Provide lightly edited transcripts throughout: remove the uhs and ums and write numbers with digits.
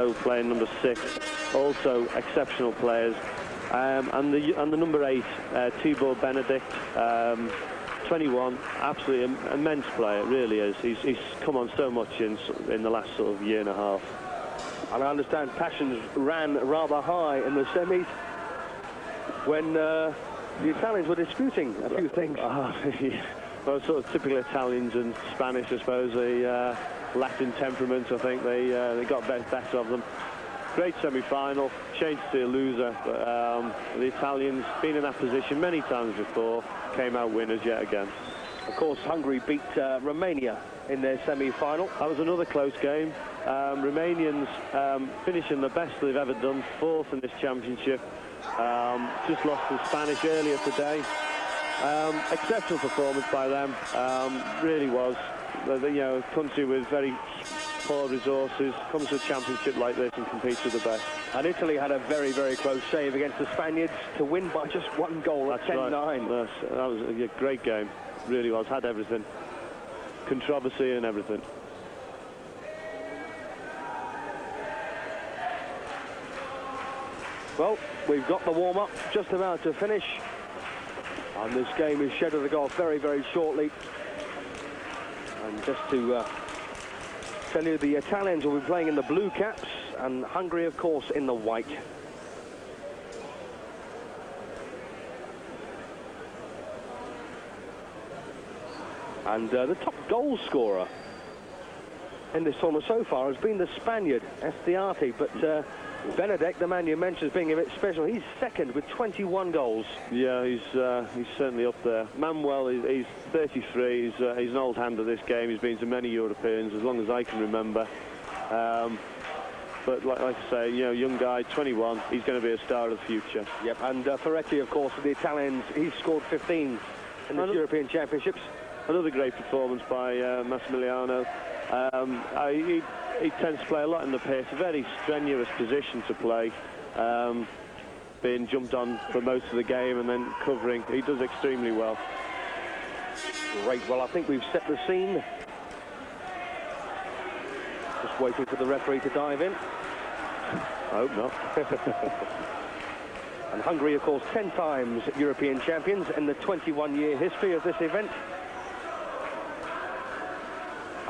playing number 6, also exceptional players. And the number 8, Tibor Benedict, 21, absolutely immense player, really is. He's come on so much in the last sort of year and a half. And I understand passions ran rather high in the semis when the Italians were disputing a few things. Well, sort of typical Italians and Spanish, I suppose. The Latin temperament, I think they got better of them. Great semi-final, shame to see a loser, but the Italians, been in that position many times before, came out winners yet again. Of course, Hungary beat Romania in their semi-final. That was another close game. Romanians finishing the best they've ever done, 4th in this championship. Just lost to the Spanish earlier today. Exceptional performance by them, really was. A country with very poor resources comes to a championship like this and competes with the best. And Italy had a very, very close save against the Spaniards to win by just 1 goal at 10-9. Right. That was a great game, really was. Had everything, controversy and everything. Well, we've got the warm-up just about to finish, and this game is scheduled to go off very, very shortly. And just to tell you, the Italians will be playing in the blue caps, and Hungary, of course, in the white. And the top goal scorer in this tournament so far has been the Spaniard, Estiarte, but Benedict, the man you mentioned as being a bit special, he's second with 21 goals. Yeah, he's certainly up there. Manuel, he's 33, he's an old hand at this game. He's been to many Europeans, as long as I can remember. But like I say, young guy, 21, he's going to be a star of the future. Yep, and Ferretti, of course, for the Italians, he's scored 15 in the European Championships. Another great performance by Massimiliano. He tends to play a lot in the pace, a very strenuous position to play, being jumped on for most of the game and then covering. He does extremely well. Great. Well, I think we've set the scene. Just waiting for the referee to dive in. I hope not. And Hungary, of course, 10 times European champions in the 21-year history of this event.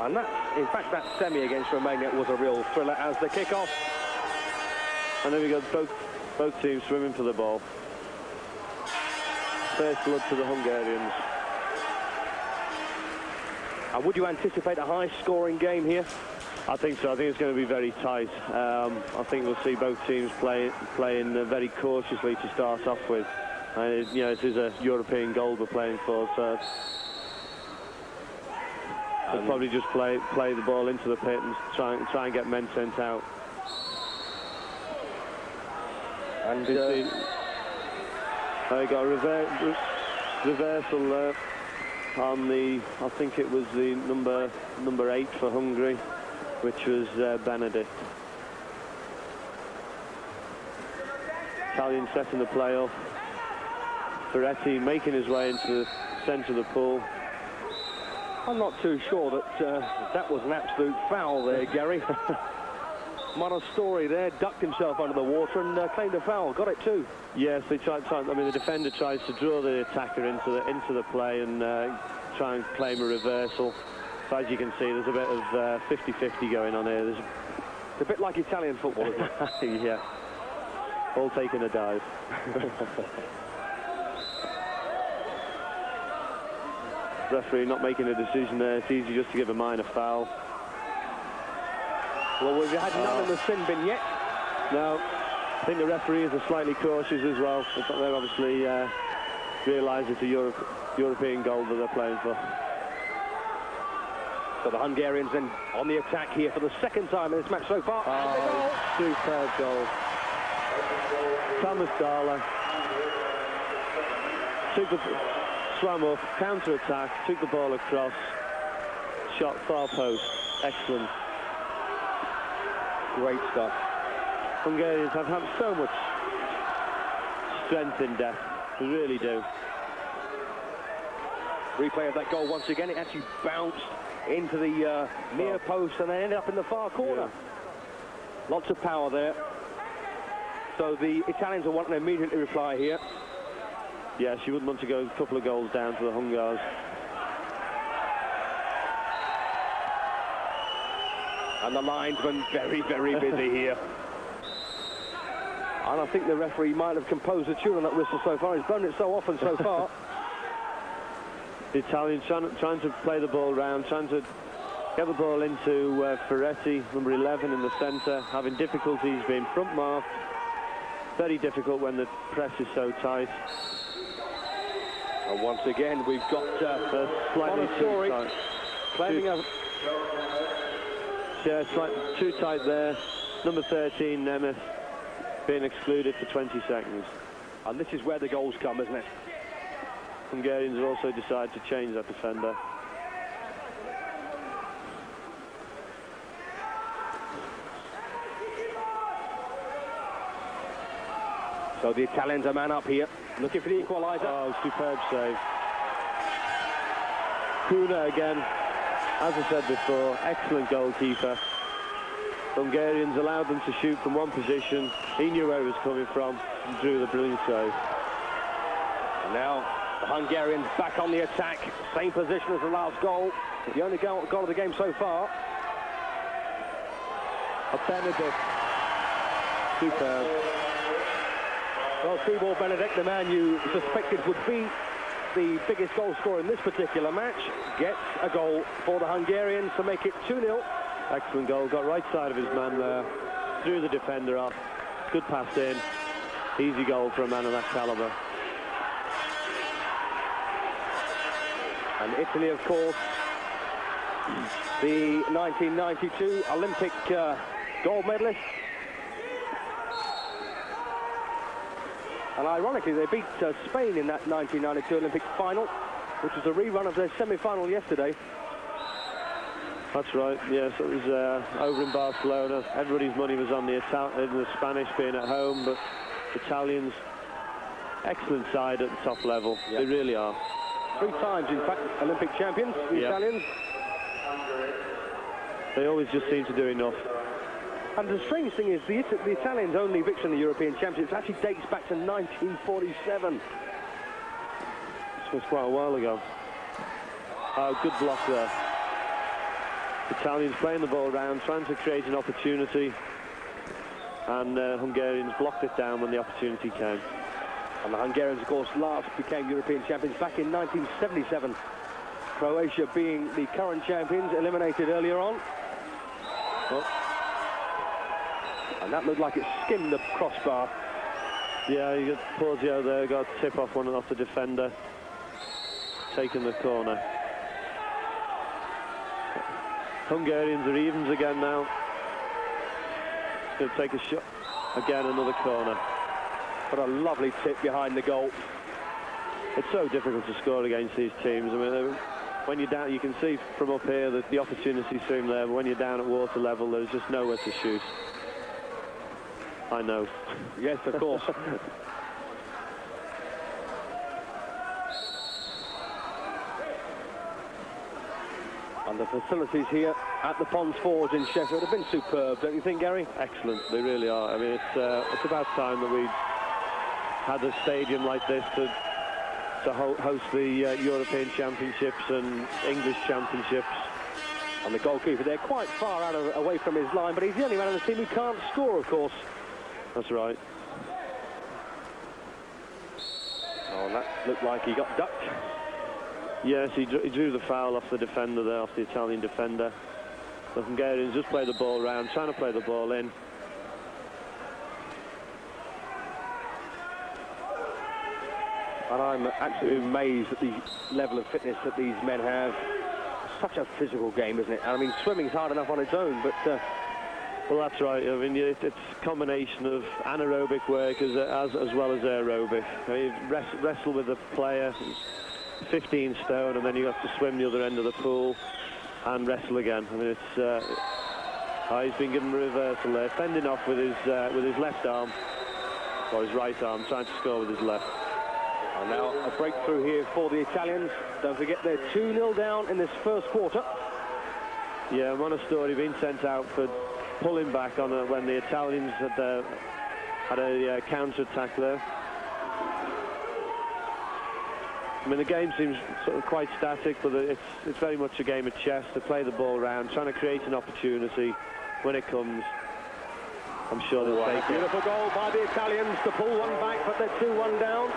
And that, in fact, that semi against Romania was a real thriller as the kick-off. And then we got both teams swimming for the ball. First blood to the Hungarians. And would you anticipate a high-scoring game here? I think so. I think it's going to be very tight. I think we'll see both teams playing very cautiously to start off with. It is a European goal we're playing for, so they'll probably just play the ball into the pit and try and get men sent out. And they got a reversal on the, I think it was the number 8 for Hungary, which was Benedict. Italian setting the play off. Ferretti making his way into the centre of the pool. I'm not too sure that that was an absolute foul there, Gary. Montessori there ducked himself under the water and claimed a foul. Got it too. Yes, they tried. I mean, the defender tries to draw the attacker into the play and try and claim a reversal. So as you can see, there's a bit of 50-50 going on here. It's a bit like Italian football, isn't it? Yeah. All taking a dive. Referee not making a decision there. It's easy just to give a minor foul. Well, we've had none in the sin bin yet. No, I think the referees are slightly cautious as well. They're obviously realise it's a European goal that they're playing for. So the Hungarians then on the attack here for the second time in this match so far. Oh, superb goal. Thomas Dahler swam up, counter-attack, took the ball across, shot far post. Excellent. Great stuff. Hungarians have had so much strength in depth. They really do. Replay of that goal once again. It actually bounced into the near post and then ended up in the far corner. Lots of power there. So the Italians will want an immediate reply here. Yeah, she wouldn't want to go a couple of goals down to the Hungars. And the linesman very, very busy here. And I think the referee might have composed a tune on that whistle so far. He's blown it so often so far. The Italians trying to play the ball round, trying to get the ball into Ferretti, number 11 in the centre, having difficulties being front marked. Very difficult when the press is so tight. And once again, we've got slightly too tight. Claiming a... Yeah, too tight there. Number 13, Nemeth, being excluded for 20 seconds. And this is where the goals come, isn't it? Hungarians have also decided to change that defender. So the Italians are man up here, looking for the equaliser. Oh, superb save. Kuna again, as I said before, excellent goalkeeper. Hungarians allowed them to shoot from one position. He knew where it was coming from and drew the brilliant save. And now the Hungarians back on the attack. Same position as the last goal. The only goal of the game so far. A Benedict. Superb. Well, Tibor Benedict, the man you suspected would be the biggest goal scorer in this particular match, gets a goal for the Hungarians to make it 2-0. Excellent goal. Got right side of his man there. Threw the defender off. Good pass in. Easy goal for a man of that calibre. And Italy, of course, the 1992 Olympic gold medalist. And ironically, they beat Spain in that 1992 Olympic final, which was a rerun of their semi-final yesterday. That's right, yes, it was over in Barcelona. Everybody's money was on the Spanish being at home, but Italians, excellent side at the top level. Yep. They really are. 3 times, in fact, Olympic champions, the Italians. They always just seem to do enough. And the strange thing is, the Italians' only victory in the European Championships actually dates back to 1947. This was quite a while ago. Oh, good block there. Italians playing the ball around, trying to create an opportunity. And Hungarians blocked it down when the opportunity came. And the Hungarians, of course, last became European champions back in 1977. Croatia being the current champions, eliminated earlier on. Oh. And that looked like it skimmed the crossbar. Yeah, you got Porzio there, got a tip off off the defender. Taking the corner. Hungarians are evens again now. Going to take a shot. Again, another corner. What a lovely tip behind the goal. It's so difficult to score against these teams. I mean, when you're down, you can see from up here that the opportunities seem there, but when you're down at water level, there's just nowhere to shoot. I know. Yes, of course. And the facilities here at the Ponds Forge in Sheffield have been superb, don't you think, Gary? Excellent, they really are. I mean, it's about time that we had a stadium like this to host the European Championships and English Championships. And the goalkeeper there quite far away from his line, but he's the only man on the team who can't score, of course. That's right. Oh, and that looked like he got ducked. Yes, he drew the foul off the defender there, off the Italian defender. The Hungarians just play the ball round, trying to play the ball in. And I'm absolutely amazed at the level of fitness that these men have. Such a physical game, isn't it? I mean, swimming's hard enough on its own, but... Well, that's right. I mean, it's a combination of anaerobic work as well as aerobic. I mean, wrestle with the player, 15 stone, and then you have to swim the other end of the pool and wrestle again. I mean, it's... he's been given a reversal there, fending off with his left arm, or his right arm, trying to score with his left. And now a breakthrough here for the Italians. Don't forget they're 2-0 down in this first quarter. Yeah, Monastery been sent out for pulling back on when the Italians had a counter-attack there. I mean, the game seems sort of quite static, but it's very much a game of chess. To play the ball around, trying to create an opportunity. When it comes, I'm sure they'll take it. Beautiful goal by the Italians to pull one back, but they're 2-1 down.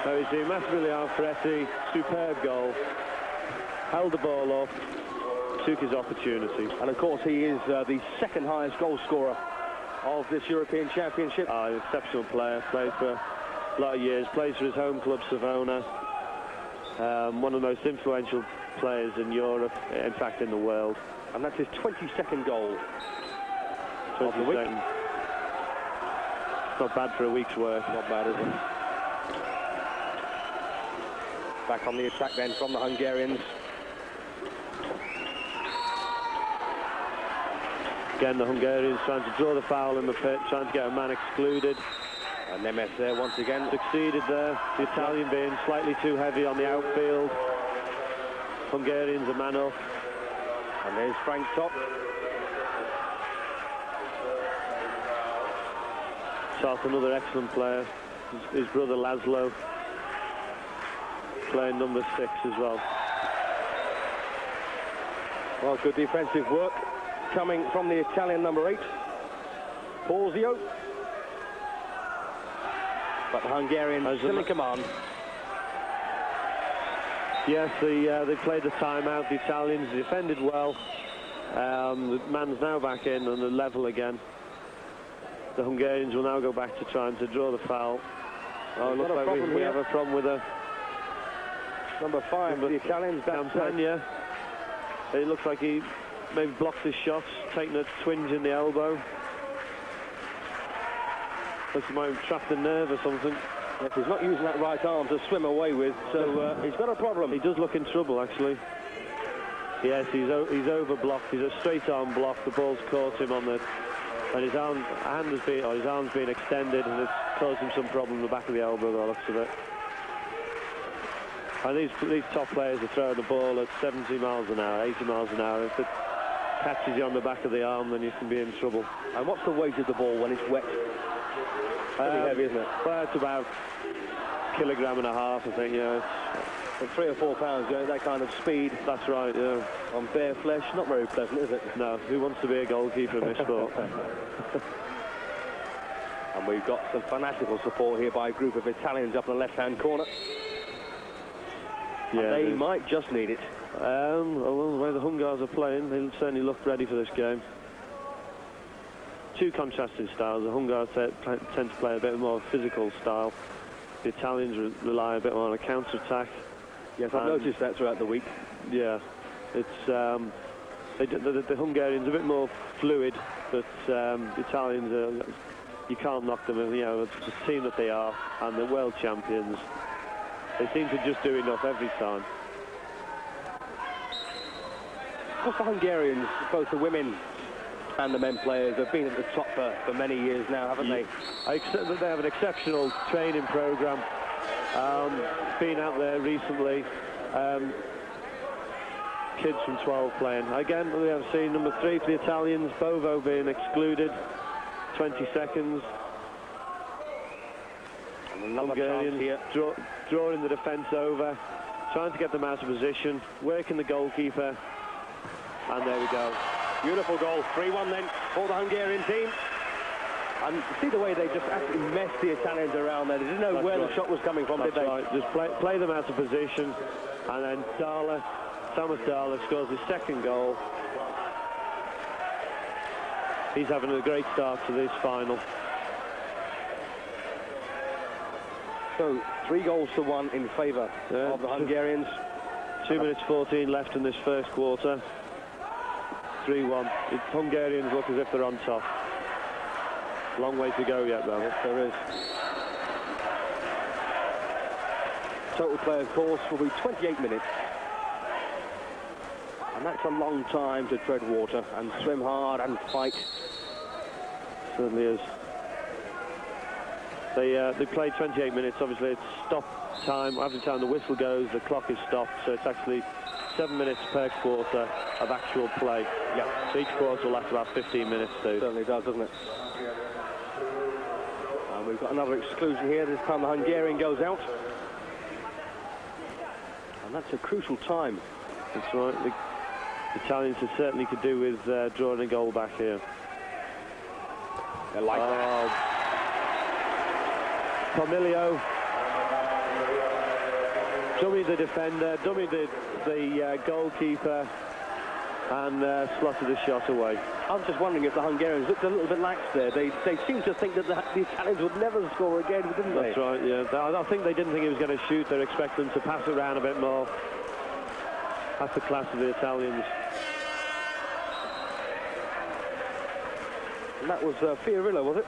So you see, Massimiliano Ferretti, superb goal. Held the ball up, took his opportunity. And of course, he is the second highest goal scorer of this European Championship. Exceptional player, played for a lot of years, plays for his home club Savona. One of the most influential players in Europe, in fact in the world. And that's his 22nd goal of the week. It's not bad for a week's work. Not bad, is it? Back on the attack then from the Hungarians. Again, the Hungarians trying to draw the foul in the pit, trying to get a man excluded. And Nemes there once again. Succeeded there. The Italian being slightly too heavy on the outfield. Hungarians a man up. And there's Frank Top. Top, another excellent player. His brother Laszlo playing number 6 as well. Well, good defensive work coming from the Italian number 8, Porzio. But the Hungarians still in command. Yes, they played the timeout. The Italians defended well. The man's now back in on the level again. The Hungarians will now go back to trying to draw the foul. Oh, it looks like we have a problem with number 5, the Italians. Campagna. It looks like he maybe blocked his shots, taking a twinge in the elbow. Looks like he might have trapped a nerve or something. Yes, he's not using that right arm to swim away with, so he's got a problem. He does look in trouble, actually. Yes, he's over-blocked. He's a straight-arm block. The ball's caught him on the... And his arm's been extended, and it's caused him some problem in the back of the elbow, by the looks of it. And these top players are throwing the ball at 70 miles an hour, 80 miles an hour. If it catches you on the back of the arm, then you can be in trouble. And what's the weight of the ball when it's wet? Pretty heavy, isn't it? Well, it's about 1.5 kilograms, I think, yeah. It's 3 or 4 pounds going at that kind of speed. That's right, yeah. On bare flesh, not very pleasant, is it? No, who wants to be a goalkeeper in this sport? And we've got some fanatical support here by a group of Italians up in the left-hand corner. Yeah, they might just need it. Well, the way the Hungars are playing, they certainly look ready for this game. Two contrasting styles. The Hungars tend to play a bit more physical style. The Italians rely a bit more on a counter-attack. Yes, I've noticed that throughout the week. Yeah, it's the Hungarians are a bit more fluid, but the Italians you can't knock them. You know, it's the team that they are, and the world champions. They seem to just do enough every time. Of course, the Hungarians, both the women and the men players, have been at the top for many years now, haven't they? I accept that they have an exceptional training program. Been out there recently. Kids from 12 playing. Again, we have seen number 3 for the Italians, Bovo being excluded. 20 seconds. And Hungarians here drawing the defence over, trying to get them out of position, working the goalkeeper, and there we go. Beautiful goal, 3-1 then for the Hungarian team. And see the way they just absolutely messed the Italians around there. They didn't know where the shot was coming from, did they? Right. Just play them out of position, and then Thomas Dahler scores his second goal. He's having a great start to this final. So 3-1 in favour of the Hungarians. 2 minutes 14 left in this first quarter. 3-1. The Hungarians look as if they're on top. Long way to go yet, though. Yes, there is. Total play, of course, will be 28 minutes. And that's a long time to tread water and swim hard and fight. Certainly is. They play 28 minutes. Obviously, it's stop time. Every time the whistle goes, the clock is stopped. So it's actually 7 minutes per quarter of actual play. Yeah. So each quarter will last about 15 minutes too. Certainly does, doesn't it? And we've got another exclusion here. This time the Hungarian goes out. And that's a crucial time. That's right. The Italians certainly could do with drawing a goal back here. They like that. Pomilio dummied the defender, dummied the goalkeeper, and slotted the shot away. I was just wondering if the Hungarians looked a little bit lax there. They seemed to think that the Italians would never score again, didn't they? That's right, yeah. I think they didn't think he was going to shoot. They're expecting to pass around a bit more. That's the class of the Italians. And that was Fiorillo, was it?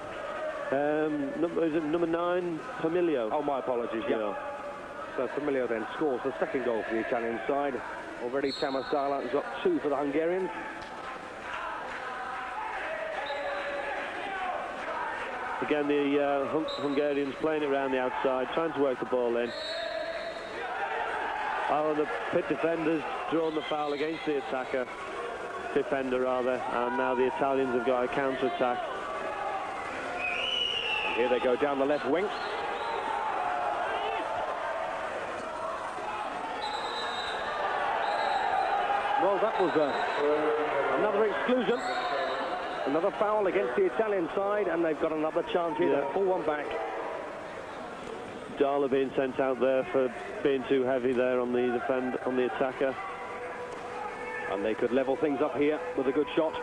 Is it number 9, Pomilio? Oh, my apologies, yeah. So Pomilio then scores the second goal for the Italian side. Already Tamas Dala has got 2 for the Hungarians. Again, the Hungarians playing it around the outside, trying to work the ball in. Oh, the pit defenders drawn the foul against the defender rather, and now the Italians have got a counter-attack. Here they go down the left wing. Well, that was another exclusion. Another foul against the Italian side, and they've got another chance here to pull one back. Dala being sent out there for being too heavy there on the attacker. And they could level things up here with a good shot.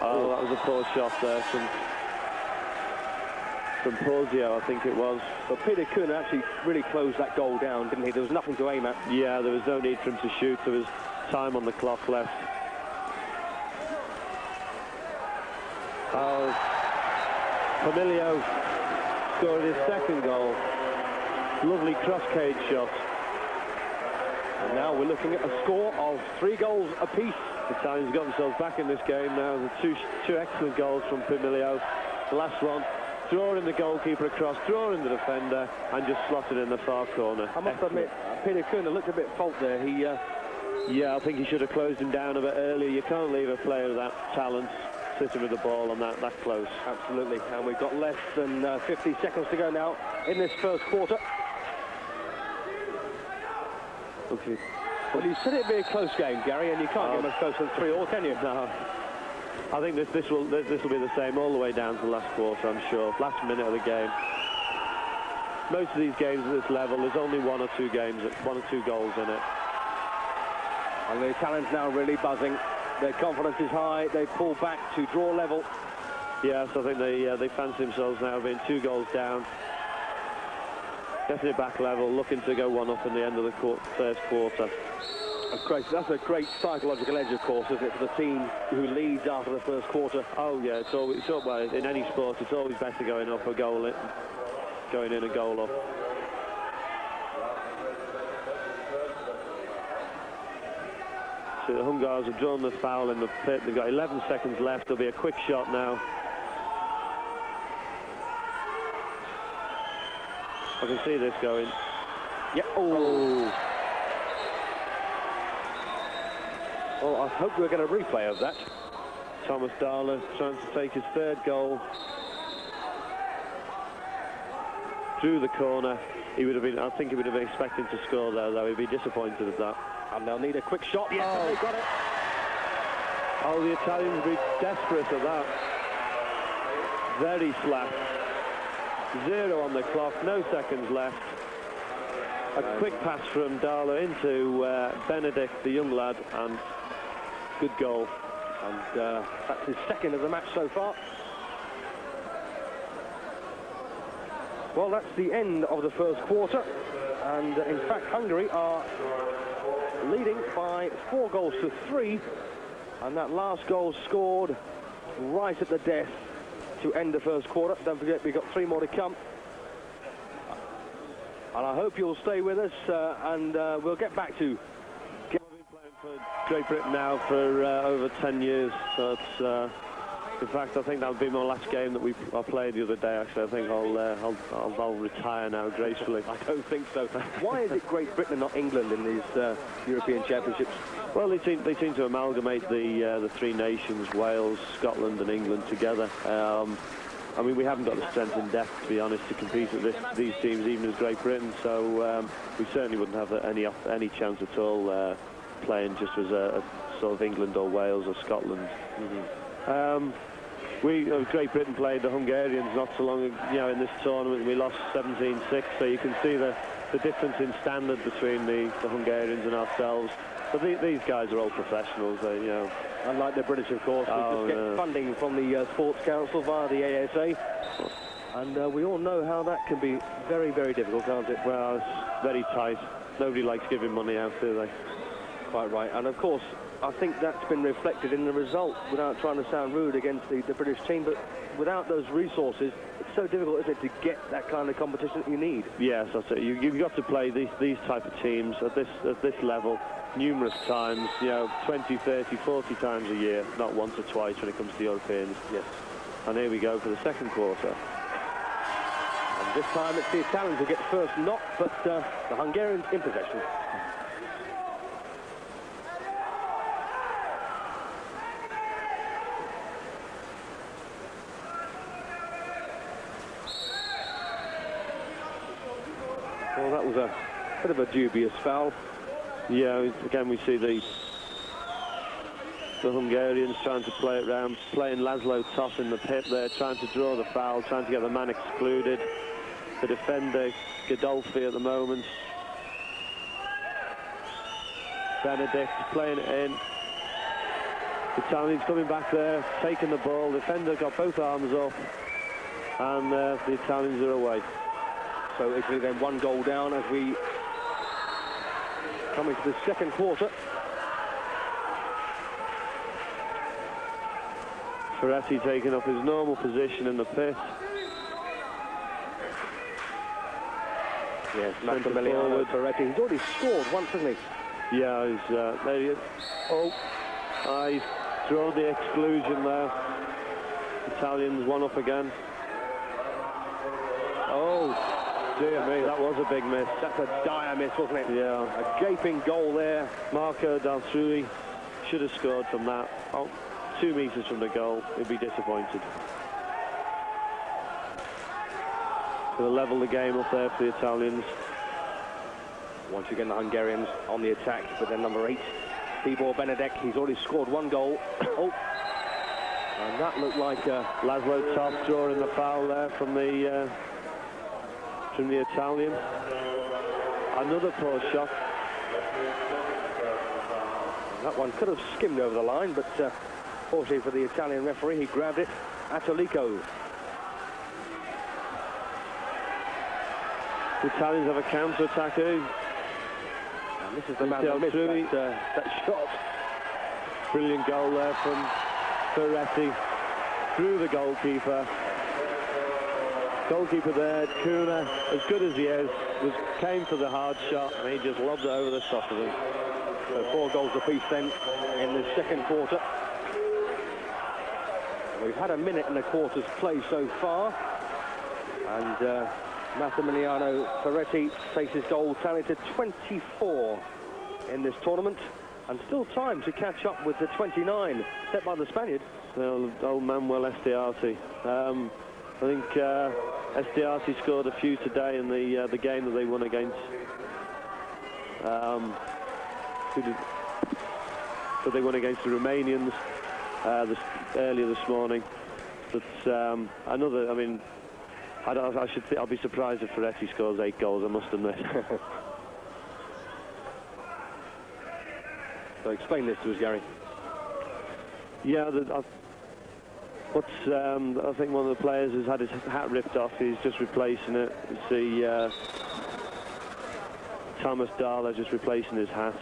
Oh, that was a poor shot there from Porzio, I think it was. But Peter Kuhn actually really closed that goal down, didn't he? There was nothing to aim at. Yeah, there was no need for him to shoot. There was time on the clock left. Oh, Pomilio scored his second goal. Lovely cross-cage shot. And now we're looking at a score of 3 goals apiece. The Italians got themselves back in this game now. The two excellent goals from Pomilio. The last one, drawing the goalkeeper across, drawing the defender, and just slotted in the far corner. I must admit, Peter Kuhn looked a bit fault there. Yeah, I think he should have closed him down a bit earlier. You can't leave a player of that talent sitting with the ball on that close. Absolutely. And we've got less than 50 seconds to go now in this first quarter. Okay. Well, you said it'd be a close game, Gary, and you can't get much closer than 3-all, can you? No. I think this will be the same all the way down to the last quarter, I'm sure. Last minute of the game. Most of these games at this level, there's only 1 or 2 goals in it. And the Italians now really buzzing. Their confidence is high. They pull back to draw level. Yes, I think they fancy themselves now being 2 goals down. Definitely back level, looking to go 1 up in the end of the first quarter. That's a great psychological edge, of course, isn't it, for the team who leads after the first quarter? Oh yeah, it's always in any sport. It's always better going up a goal in, going in a goal up. So the Hungars have drawn the foul in the pit. They've got 11 seconds left. There'll be a quick shot now. I can see this going. Yeah. Oh. Well, I hope we're going to replay of that. Thomas Dahler trying to take his 3rd goal. Through the corner. I think he would have been expecting to score there, though. He'd be disappointed at that. And they'll need a quick shot. Yes, they got it. Oh, the Italians will be desperate at that. Very slack. 0 on the clock, no seconds left. A quick pass from Dahler into Benedict, the young lad, and good goal. And that's his 2nd of the match so far. Well, that's the end of the first quarter. And in fact, Hungary are leading by 4 goals to 3. And that last goal scored right at the death to end the first quarter. Don't forget, we've got 3 more to come. And I hope you'll stay with us, and we'll get back to... I've been playing for Great Britain now for over 10 years, so it's In fact, I think that'll be my last game that I played the other day. Actually, I think I'll retire now gracefully. I don't think so. Why is it Great Britain and not England in these European Championships? Well, they seem to amalgamate the three nations, Wales, Scotland, and England together. I mean, we haven't got the strength in depth, to be honest, to compete with these teams, even as Great Britain. So we certainly wouldn't have any chance at all playing just as a sort of England or Wales or Scotland. Great Britain played the Hungarians not so long ago, in this tournament. We lost 17-6, so you can see the difference in standard between the Hungarians and ourselves. But these guys are all professionals, Unlike the British, of course, we just get funding from the Sports Council via the ASA. And we all know how that can be very, very difficult, can't it? Well, it's very tight. Nobody likes giving money out, do they? Quite right. And, of course, I think that's been reflected in the result, without trying to sound rude against the British team. But without those resources, it's so difficult, isn't it, to get that kind of competition that you need? Yes, that's it. You've got to play these type of teams at this level numerous times, 20, 30, 40 times a year, not once or twice when it comes to Europeans. Yes. And here we go for the second quarter. And this time it's the Italians who get the first knock, but the Hungarians in possession. Well, that was a bit of a dubious foul. Yeah, again we see the Hungarians trying to play it round, playing Laszlo tough in the pit there, trying to draw the foul, trying to get the man excluded. The defender, Godolphi at the moment. Benedict playing it in. The Italians coming back there, taking the ball. The defender got both arms up, and the Italians are away. So Italy then 1 goal down as we come into the second quarter. Ferretti taking up his normal position in the pit. Yes, Massimiliano Ferretti. He's already scored once, hasn't he? Yeah, there he is. He's drawn the exclusion there. Italians 1 up again. Oh, dear me, that was a big miss. That's a dire miss, wasn't it? Yeah. A gaping goal there. Marco Daltrui should have scored from that. 2 metres from the goal, he'd be disappointed. Could have levelled the game up there for the Italians. Once again, the Hungarians on the attack, but then number 8, Tibor Benedek, he's already scored 1 goal. And that looked like Laszlo Toff drawing the foul there from the Italian. Another poor shot. That one could have skimmed over the line, but fortunately for the Italian referee, he grabbed it. Atolico. The Italians have a counter-attack here. And this is the man that missed that shot. Brilliant goal there from Ferretti. Through the goalkeeper. Goalkeeper there, Kuna, as good as he is, came for the hard shot, and he just lobbed it over the top of him. So 4 goals apiece then in the second quarter. We've had a minute and a quarter's play so far. And Massimiliano Ferretti takes his goal tally to 24 in this tournament. And still time to catch up with the 29 set by the Spaniard. Old Manuel Estiarte. I think Estiarte scored a few today in the game that they won against. But they won against the Romanians earlier this morning. But another, I mean, I'll be surprised if Ferretti scores 8 goals, I must admit. So explain this to us, Gary. Yeah, I think one of the players has had his hat ripped off. He's just replacing it. You see Thomas Darla just replacing his hat.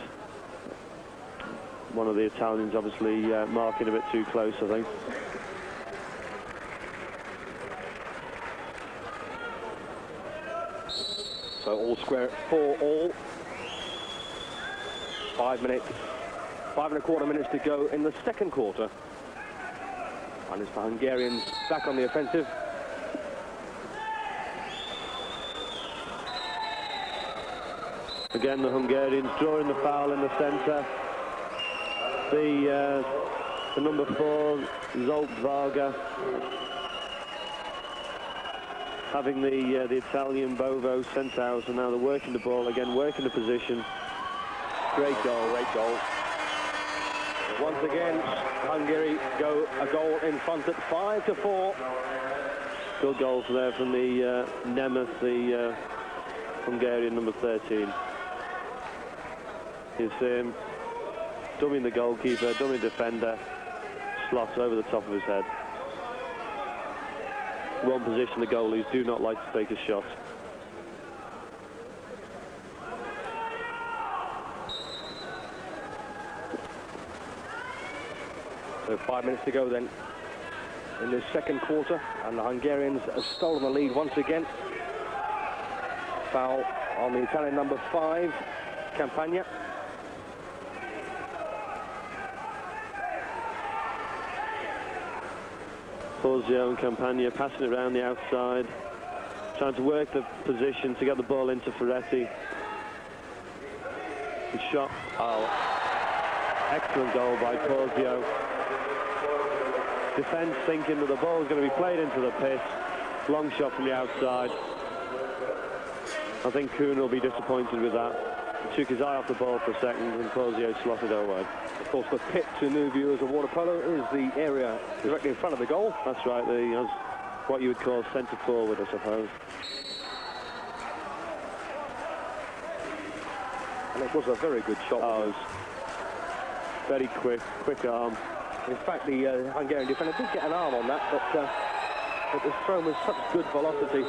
One of the Italians obviously marking a bit too close, I think. So all square, 4 all. 5 minutes, 5 1/4 minutes to go in the second quarter. And it's the Hungarians back on the offensive. Again, the Hungarians drawing the foul in the centre. The number 4, Zoltvarga, having the Italian Bovo sent out, and now they're working the ball again, working the position. Great goal, great goal. Once again, Hungary go a goal in front at 5-4. Good goals there from the Nemeth, the Hungarian number 13. He's dummying the goalkeeper, dummying defender, slots over the top of his head. One position the goalies do not like to take a shot. So 5 minutes to go then in this second quarter, and the Hungarians have stolen the lead once again. Foul on the Italian number 5, Campagna. Porzio and Campagna passing it around the outside, trying to work the position to get the ball into Ferretti. The shot, excellent goal by Porzio. Defence thinking that the ball is going to be played into the pit. Long shot from the outside. I think Kuhn will be disappointed with that. He took his eye off the ball for a second and Porzio slotted it away. Of course, the pit to new viewers of water polo is the area directly in front of the goal. That's right, what you would call centre forward, I suppose. And it was a very good shot. It was very quick arm. In fact, the Hungarian defender did get an arm on that, but it was thrown with such good velocity.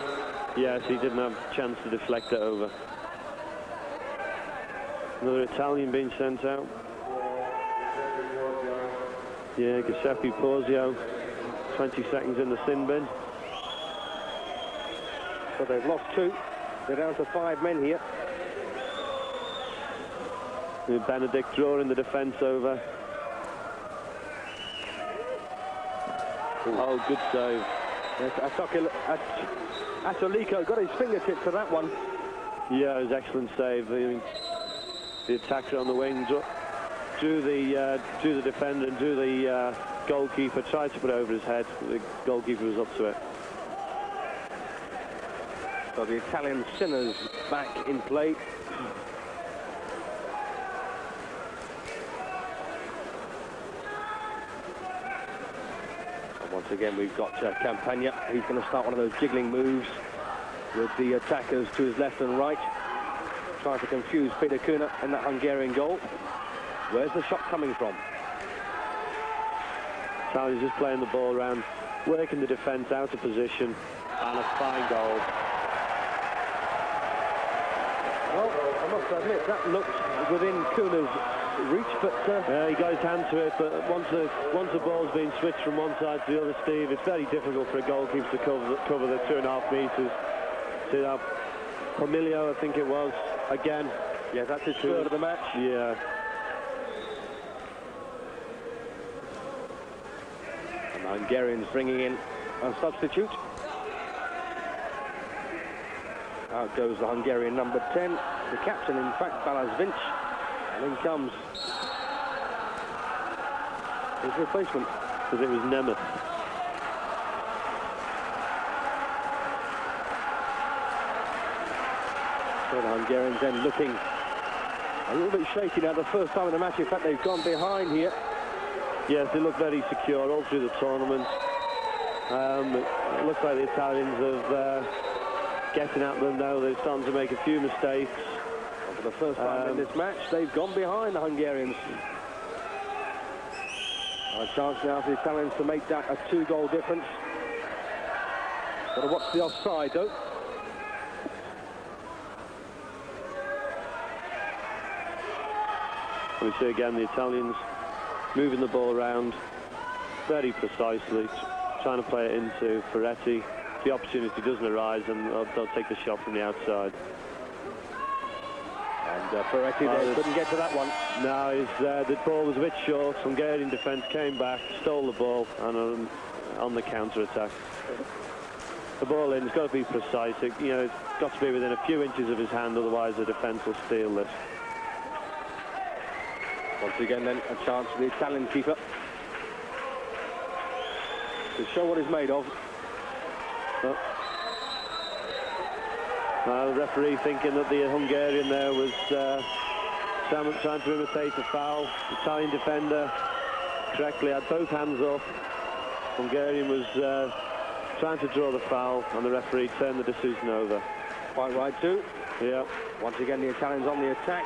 Yes, he didn't have a chance to deflect it over. Another Italian being sent out. Yeah, Giuseppe Porzio, 20 seconds in the sin bin. So they've lost 2. They're down to 5 men here. Benedict drawing the defence over. Oh, good save. Yes, Atoliko got his fingertips to that one. Yeah, it was excellent save. The attacker on the wing drew the defender and drew the goalkeeper, tried to put it over his head. The goalkeeper was up to it. So the Italian sinners back in play. And once again, we've got Campagna. He's going to start one of those jiggling moves with the attackers to his left and right, trying to confuse Peter Kuna in that Hungarian goal. Where's the shot coming from? Italians just playing the ball around, working the defence out of position, and a fine goal. Well, I must admit, that looked within Kuna's reach, but... he got his hand to it, but once the ball's been switched from one side to the other, Steve, it's very difficult for a goalkeeper to cover the 2.5 metres. See that? Pomilio, I think it was, again. Yeah, that's his third of the match. Yeah. And the Hungarians bringing in a substitute. Out goes the Hungarian number 10, the captain, in fact, Balazvinch. And in comes his replacement, because it was Nemeth. So the Hungarians then looking a little bit shaky now. The first time in the match, in fact, they've gone behind here. Yes, they look very secure all through the tournament. It looks like the Italians are getting at them now. They're starting to make a few mistakes. And for the first time in this match, they've gone behind the Hungarians. A chance now for the Italians to make that a 2-goal difference. Got to watch the offside, though. We see again the Italians moving the ball around very precisely, trying to play it into Ferretti. If the opportunity doesn't arise, and they'll take the shot from the outside. And And Ferretti there couldn't get to that one. No, the ball was a bit short. Hungarian defence came back, stole the ball, and on the counter-attack. The ball in, it's got to be precise. It's got to be within a few inches of his hand, otherwise the defence will steal this. Once again, then, a chance for the Italian keeper to show what he's made of. The referee thinking that the Hungarian there was trying to imitate a foul. The Italian defender correctly had both hands up. Hungarian was trying to draw the foul, and the referee turned the decision over. Quite right too. Yeah. Once again, the Italians on the attack.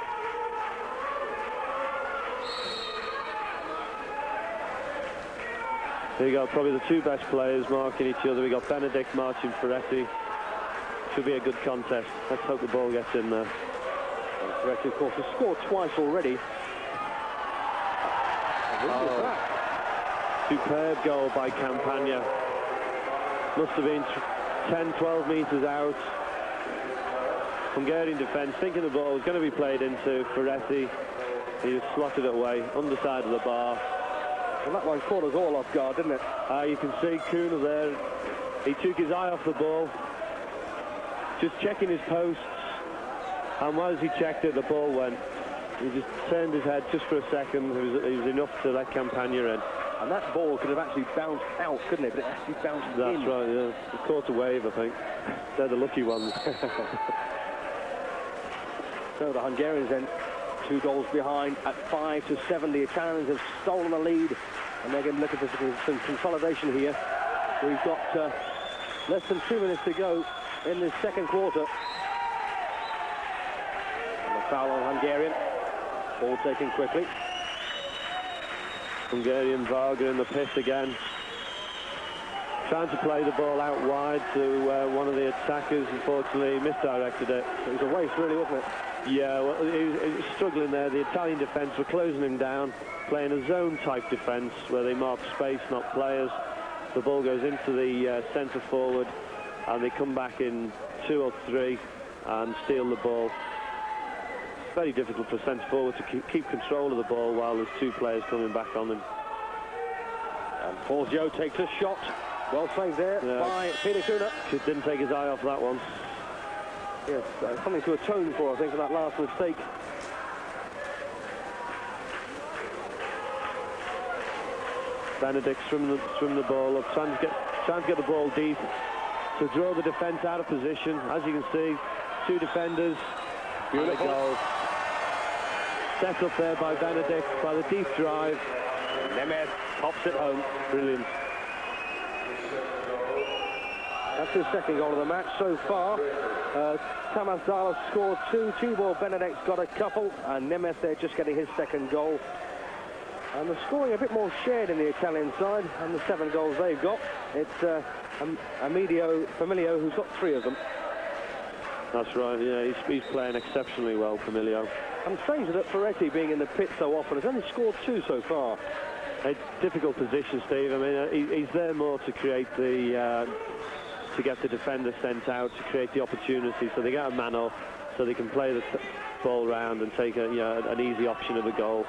Here you go, probably the two best players marking each other. We got Benedict marching Ferretti. Should be a good contest. Let's hope the ball gets in there. And Ferretti, of course, has scored twice already. Superb goal by Campagna. Must have been 10, 12 metres out. Hungarian defence thinking the ball was going to be played into Ferretti. He just slotted it away, underside of the bar. Well, that one caught us all off guard, didn't it? You can see Kuna there. He took his eye off the ball, just checking his posts. And as he checked it, the ball went. He just turned his head just for a second. It was enough to let Campagna in. And that ball could have actually bounced out, couldn't it? But it actually bounced in. That's right, yeah. It caught a wave, I think. They're the lucky ones. So the Hungarians then 2 goals behind at 5-7. The Italians have stolen the lead, and they're going to look at some consolidation here. We've got less than 2 minutes to go in this second quarter. And the foul on Hungarian. Ball taken quickly. Hungarian Varga in the pit again. Trying to play the ball out wide to one of the attackers. Unfortunately, misdirected it. It was a waste, really, wasn't it? Yeah, well, he was struggling there. The Italian defence were closing him down, playing a zone-type defence where they mark space, not players. The ball goes into the centre forward, and they come back in 2 or 3 and steal the ball. Very difficult for centre forward to keep control of the ball while there's 2 players coming back on him. And Porzio takes a shot. Well saved there by Peter Kuna. Didn't take his eye off that one. Yes, something to atone for, I think, for that last mistake. Benedict swimming the ball up, trying to get the ball deep to draw the defence out of position. As you can see, 2 defenders. Beautiful goal. Set up there by Benedict by the deep drive. Nemeth pops it home. Brilliant. That's his second goal of the match so far. Tamas Zala scored 2. Tibor Benedict's got a couple. And Nemeth there just getting his second goal. And the scoring a bit more shared in the Italian side. And the 7 goals they've got. It's Familio, who's got 3 of them. That's right, yeah, he's playing exceptionally well, Familio. And strange that Ferretti, being in the pit so often, has only scored 2 so far. A difficult position, Steve. I mean, he's there more to create the... to get the defender sent out, to create the opportunity, so they get a man off, so they can play the ball round and take an easy option of a goal.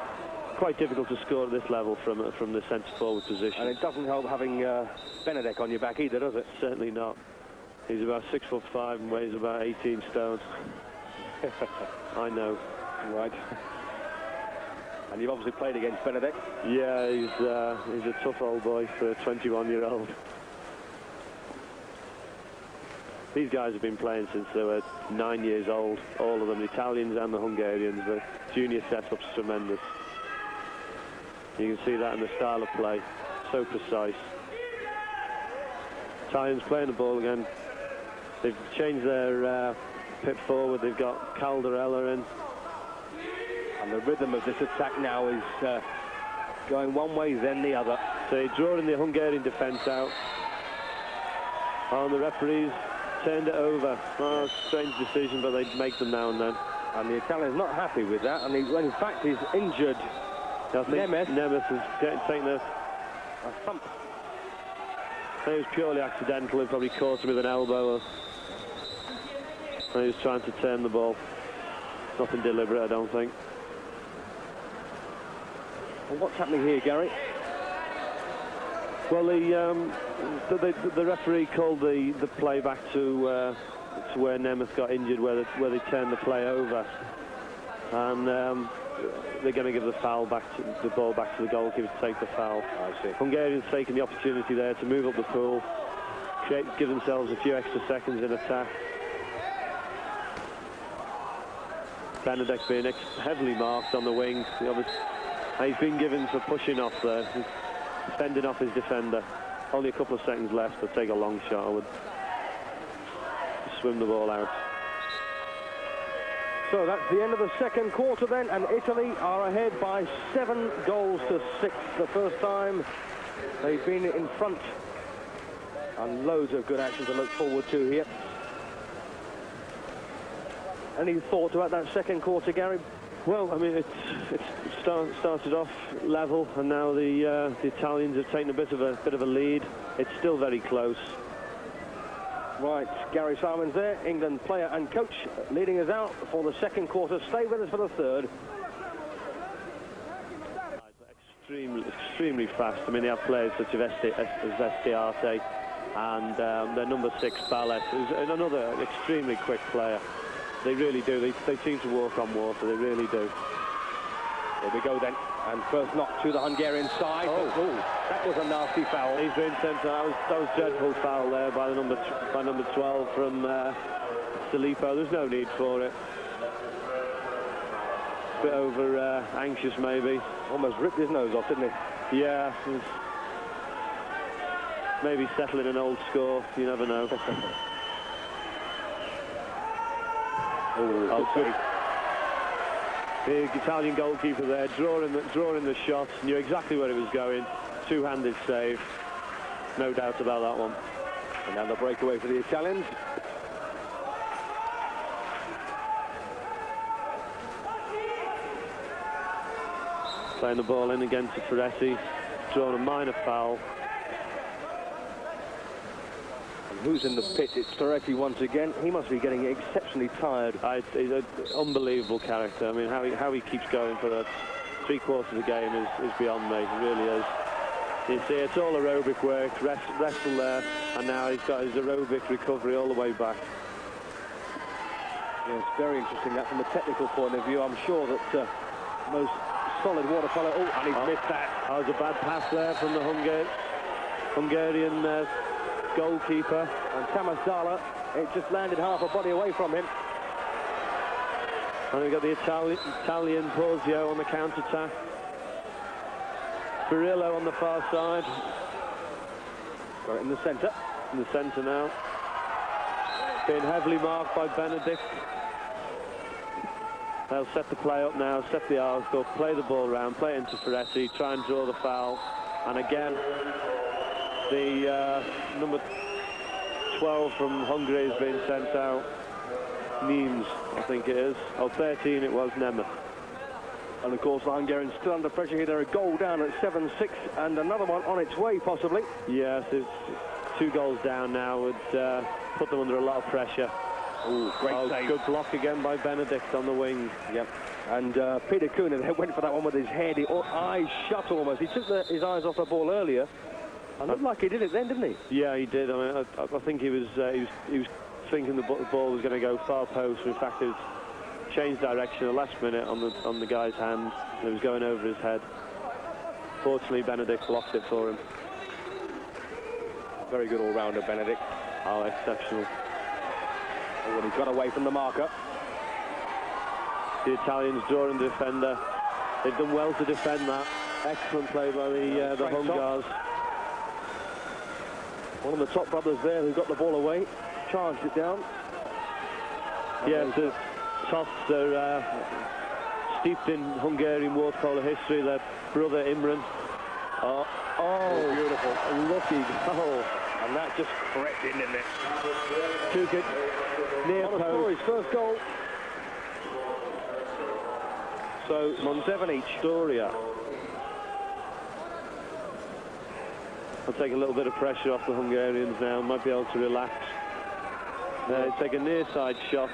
Quite difficult to score at this level from the centre forward position. And it doesn't help having Benedict on your back either, does it? Certainly not. He's about 6'5" and weighs about 18 stone. I know. Right. And you've obviously played against Benedict. Yeah, he's a tough old boy for a 21-year-old. These guys have been playing since they were 9 years old, all of them, the Italians and the Hungarians. The junior setup's tremendous. You can see that in the style of play, so precise. Italians playing the ball again. They've changed their pit forward. They've got Caldarella in. And the rhythm of this attack now is going one way, then the other. So they're drawing the Hungarian defence out. And the referees turned it over. Oh, strange decision, but they make them now and then. And the Italian's not happy with that. And in fact, he's injured. I think Nemeth is taking a thump. I think it was purely accidental. He probably caught him with an elbow. And he was trying to turn the ball. nothing deliberate, I don't think. Well, what's happening here, Gary? Well, the referee called the play back to where Nemeth got injured, where they turned the play over, and they're going to give the ball back to the goalkeeper to take the foul. I see. Hungarians taking the opportunity there to move up the pool, give themselves a few extra seconds in attack. Benedict being heavily marked on the wing. He's been given for pushing off there, fending off his defender. Only a couple of seconds left to take a long shot. I would swim the ball out. So that's the end of the second quarter then, and Italy are ahead by 7 goals to 6. The first time they've been in front. And loads of good action to look forward to here. Any thoughts about that second quarter, Gary? Well, I mean, it started off level, and now the Italians have taken a bit of a lead. It's still very close. Right, Gary Simons there, England player and coach, leading us out for the second quarter. Stay with us for the third. Extremely fast. I mean, they have players such as Estiarte and their number 6 Ballet, who's another extremely quick player. They really do. They seem to walk on water. They really do. Here we go then. And first knock to the Hungarian side. Oh, that was a nasty foul. He's been sent. That was dreadful foul there by the number 12 from Filippo. There's no need for it. A bit over anxious maybe. Almost ripped his nose off, didn't he? Yeah. Maybe settling an old score. You never know. Oh, good. The Italian goalkeeper there, drawing the shot, knew exactly where it was going. Two-handed save, no doubt about that one. And now the breakaway for the Italians. Playing the ball in again to Ferretti, drawn a minor foul. Who's in the pit? It's Ferretti once again. He must be getting exceptionally tired. He's an unbelievable character. I mean, how he keeps going for that 3/4 of the game is beyond me. It really is. You see, it's all aerobic work, wrestle there, and now he's got his aerobic recovery all the way back. Yes, very interesting that from a technical point of view. I'm sure that most solid water polo. Oh, and he's missed that. That was a bad pass there from the Hungarian goalkeeper. And Tamasala, it just landed half a body away from him. And we've got the Italian Porzio on the counter-attack. Barillo on the far side. Got it in the centre. In the centre now. Being heavily marked by Benedict. They'll set the play up now, set the arc up, play the ball round, play it into Ferretti, try and draw the foul. And again, the number 12 from Hungary has been sent out. Niemes, I think it is. Oh, 13 it was, Nemeth. And of course the Hungarians still under pressure here. They're a goal down at 7-6 and another one on its way possibly. Yes, it's 2 goals down now would put them under a lot of pressure. Ooh, great save. Good block again by Benedict on the wing. Yep. And Peter Kuhn went for that one with his head, eyes shut almost. He took his eyes off the ball earlier. And looked like he did it then, didn't he? Yeah, he did. I mean, I think he was thinking the ball was going to go far post. In fact, it was changed direction at the last minute on the guy's hand. It was going over his head. Fortunately, Benedict blocked it for him. Very good all-rounder, Benedict. Oh, exceptional. Oh, and he got away from the marker. The Italians drawing the defender. They've done well to defend that. Excellent play by the Hungars. One of the top brothers there who got the ball away, charged it down. Yeah, the Toffs are steeped in Hungarian water polo history. Their brother Imran. Oh, beautiful. A lucky goal. And that just crept in, didn't it? Took it near post. His first goal. So, 7 each. Storia. I'll take a little bit of pressure off the Hungarians now. Might be able to relax. Take a near side shot.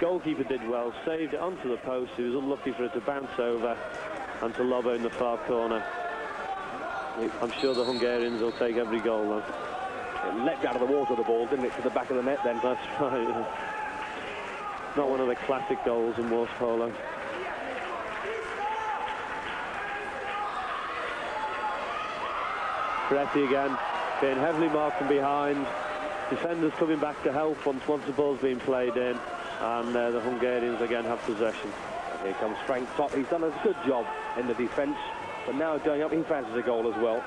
Goalkeeper did well, saved it onto the post. He was unlucky for it to bounce over and to lob in the far corner. I'm sure the Hungarians will take every goal though. It leapt out of the water, the ball, didn't it, to the back of the net then? That's right. Not one of the classic goals in Water Polo. Peretti again, being heavily marked from behind. Defenders coming back to help once the ball's been played in. And the Hungarians again have possession. Here comes Frank Topp. He's done a good job in the defence, but now going up, he fancies a goal as well.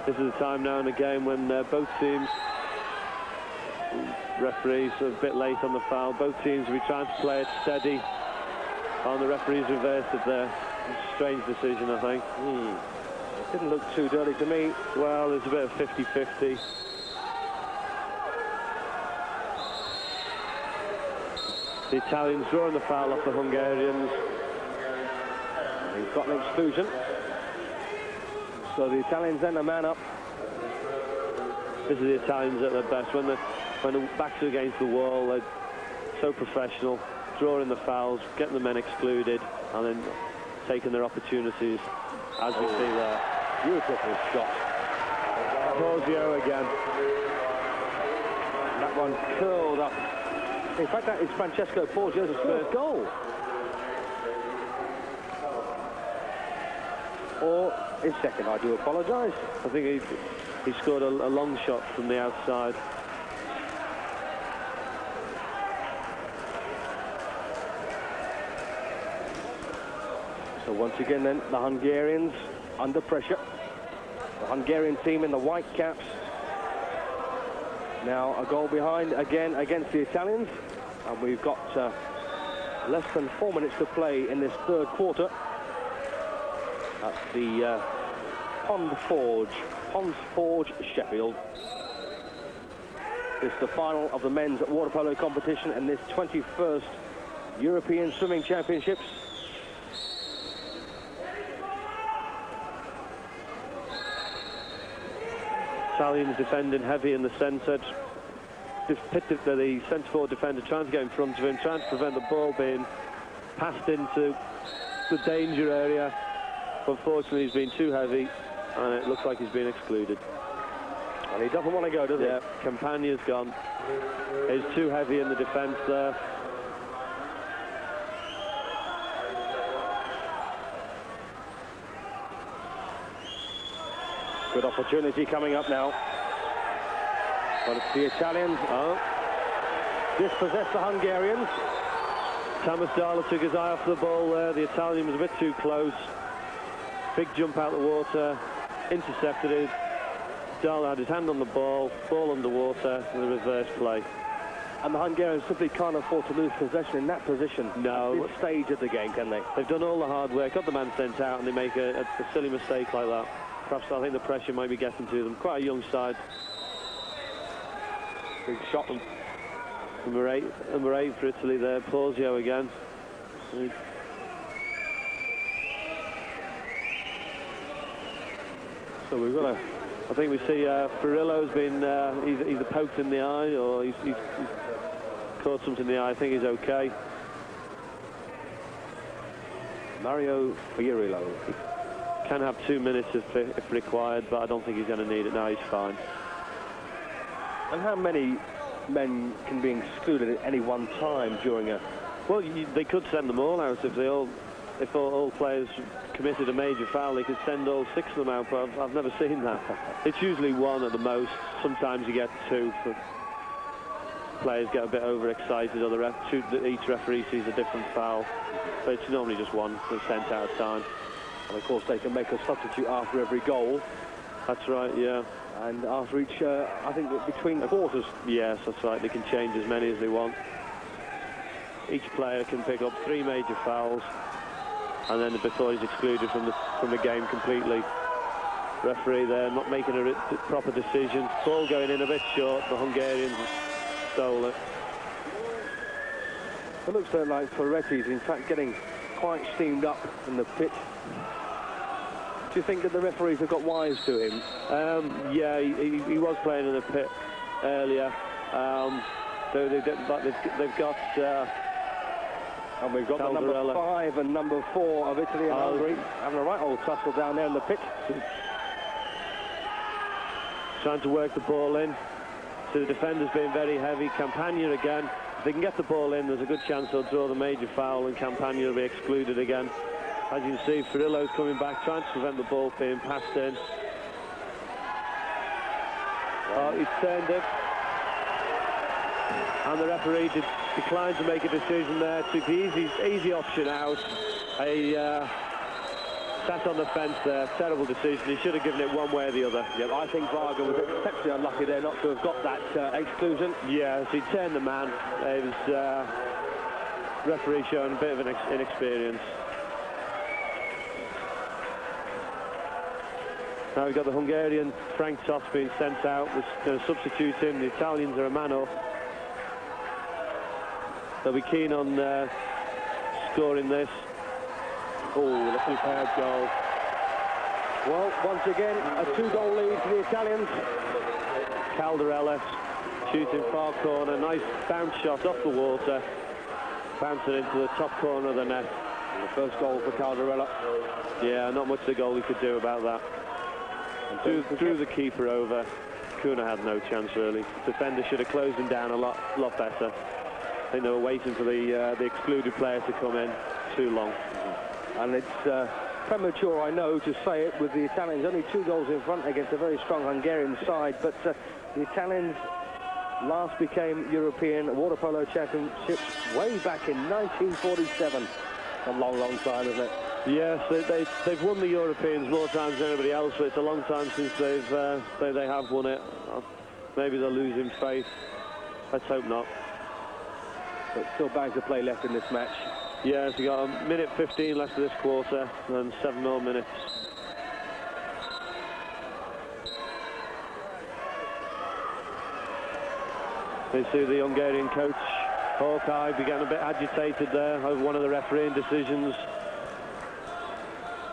This is a time now in the game when both teams, referees are a bit late on the foul. Both teams will be trying to play it steady. And the referees reversed it there. Strange decision, I think. It didn't look too dirty to me. Well, there's a bit of 50-50. The Italians drawing the foul off the Hungarians. He's got an exclusion. So the Italians then a man up. This is the Italians at their best. When the backs are against the wall, they're so professional, drawing the fouls, getting the men excluded, and then taking their opportunities, as we see there. Beautiful shot. Porzio again. That one curled up. In fact, that is Francesco Porzio's first goal. Or his second, I do apologise. I think he scored a long shot from the outside. So once again then, the Hungarians under pressure. The Hungarian team in the white caps. Now a goal behind again against the Italians. And we've got less than 4 minutes to play in this third quarter. At the Ponds Forge, Sheffield. This is the final of the men's water polo competition in this 21st European Swimming Championships. Italians defending heavy in the centre. The centre-forward defender trying to get in front of him, trying to prevent the ball being passed into the danger area. Unfortunately, he's been too heavy, and it looks like he's been excluded. And he doesn't want to go, does he? Yeah, Campagna's gone. He's too heavy in the defence there. Good opportunity coming up now. But it's the Italians. Dispossess the Hungarians. Thomas Dahler took his eye off the ball there. The Italian was a bit too close. Big jump out of the water. Intercepted it. Dahler had his hand on the ball underwater, and the reverse play. And the Hungarians simply can't afford to lose possession in that position. No. At this stage of the game, can they? They've done all the hard work, got the man sent out, and they make a silly mistake like that. Perhaps I think the pressure might be getting to them. Quite a young side. Big shot. Number eight for Italy there. Porzio again. So we've got I think we see Ferrillo's been either poked in the eye or he's caught something in the eye. I think he's okay. Mario Ferrillo. Can have 2 minutes if required, but I don't think he's going to need it now. He's fine. And how many men can be excluded at any one time during a... Well, they could send them all out if all players committed a major foul. They could send all 6 of them out, but I've never seen that. It's usually 1 at the most. Sometimes you get 2. For players get a bit overexcited, or each referee sees a different foul. But it's normally just 1 that's sent out of time. And of course they can make a substitute after every goal. That's right, yeah. And after each, I think between quarters. Yes, that's right. They can change as many as they want. Each player can pick up 3 major fouls, and then before he's excluded from the game completely. Referee there not making a proper decision. Ball going in a bit short. The Hungarians stole it. It looks like Ferretti's in fact getting quite steamed up in the pit. Do you think that the referees have got wise to him? Yeah, he was playing in the pit earlier. So they've got and we've got the number 5 and number 4 of Italy and Hungary having a right old tussle down there in the pitch. Trying to work the ball in. So the defender's being very heavy. Campagna again. If they can get the ball in, there's a good chance they'll draw the major foul and Campagna will be excluded again. As you can see, Furillo's coming back, trying to prevent the ball being passed in. Oh, he's turned it. And the referee declined to make a decision there. Took the easy option out. Sat on the fence there. Terrible decision. He should have given it one way or the other. Yeah, I think Varga was exceptionally unlucky there not to have got that exclusion. Yes, he turned the man. It was referee showing a bit of an inexperience. Now we've got the Hungarian Frank Toss being sent out. We're going to substitute him. The Italians are a man up. They'll be keen on scoring this. Oh, the superb goal. Well, once again, a 2-goal lead for the Italians. Caldarella shooting far corner. Nice bounce shot off the water. Bouncing into the top corner of the net. And the first goal for Caldarella. Yeah, not much the goalie could do about that. And threw the keeper over. Kuna had no chance really. Defender should have closed him down a lot better. I think they were waiting for the excluded player to come in too long. And it's premature, I know, to say it, with the Italians only 2 goals in front against a very strong Hungarian side, but the Italians last became European water polo championships way back in 1947. A long, long time, isn't it? Yes, they've won the Europeans more times than anybody else, but it's a long time since they have won it. Maybe they're losing faith. Let's hope not. But still bags of play left in this match. Yes, we've got a minute 15 left of this quarter and 7 more minutes. You see the Hungarian coach, Hawkeye, began a bit agitated there over one of the refereeing decisions.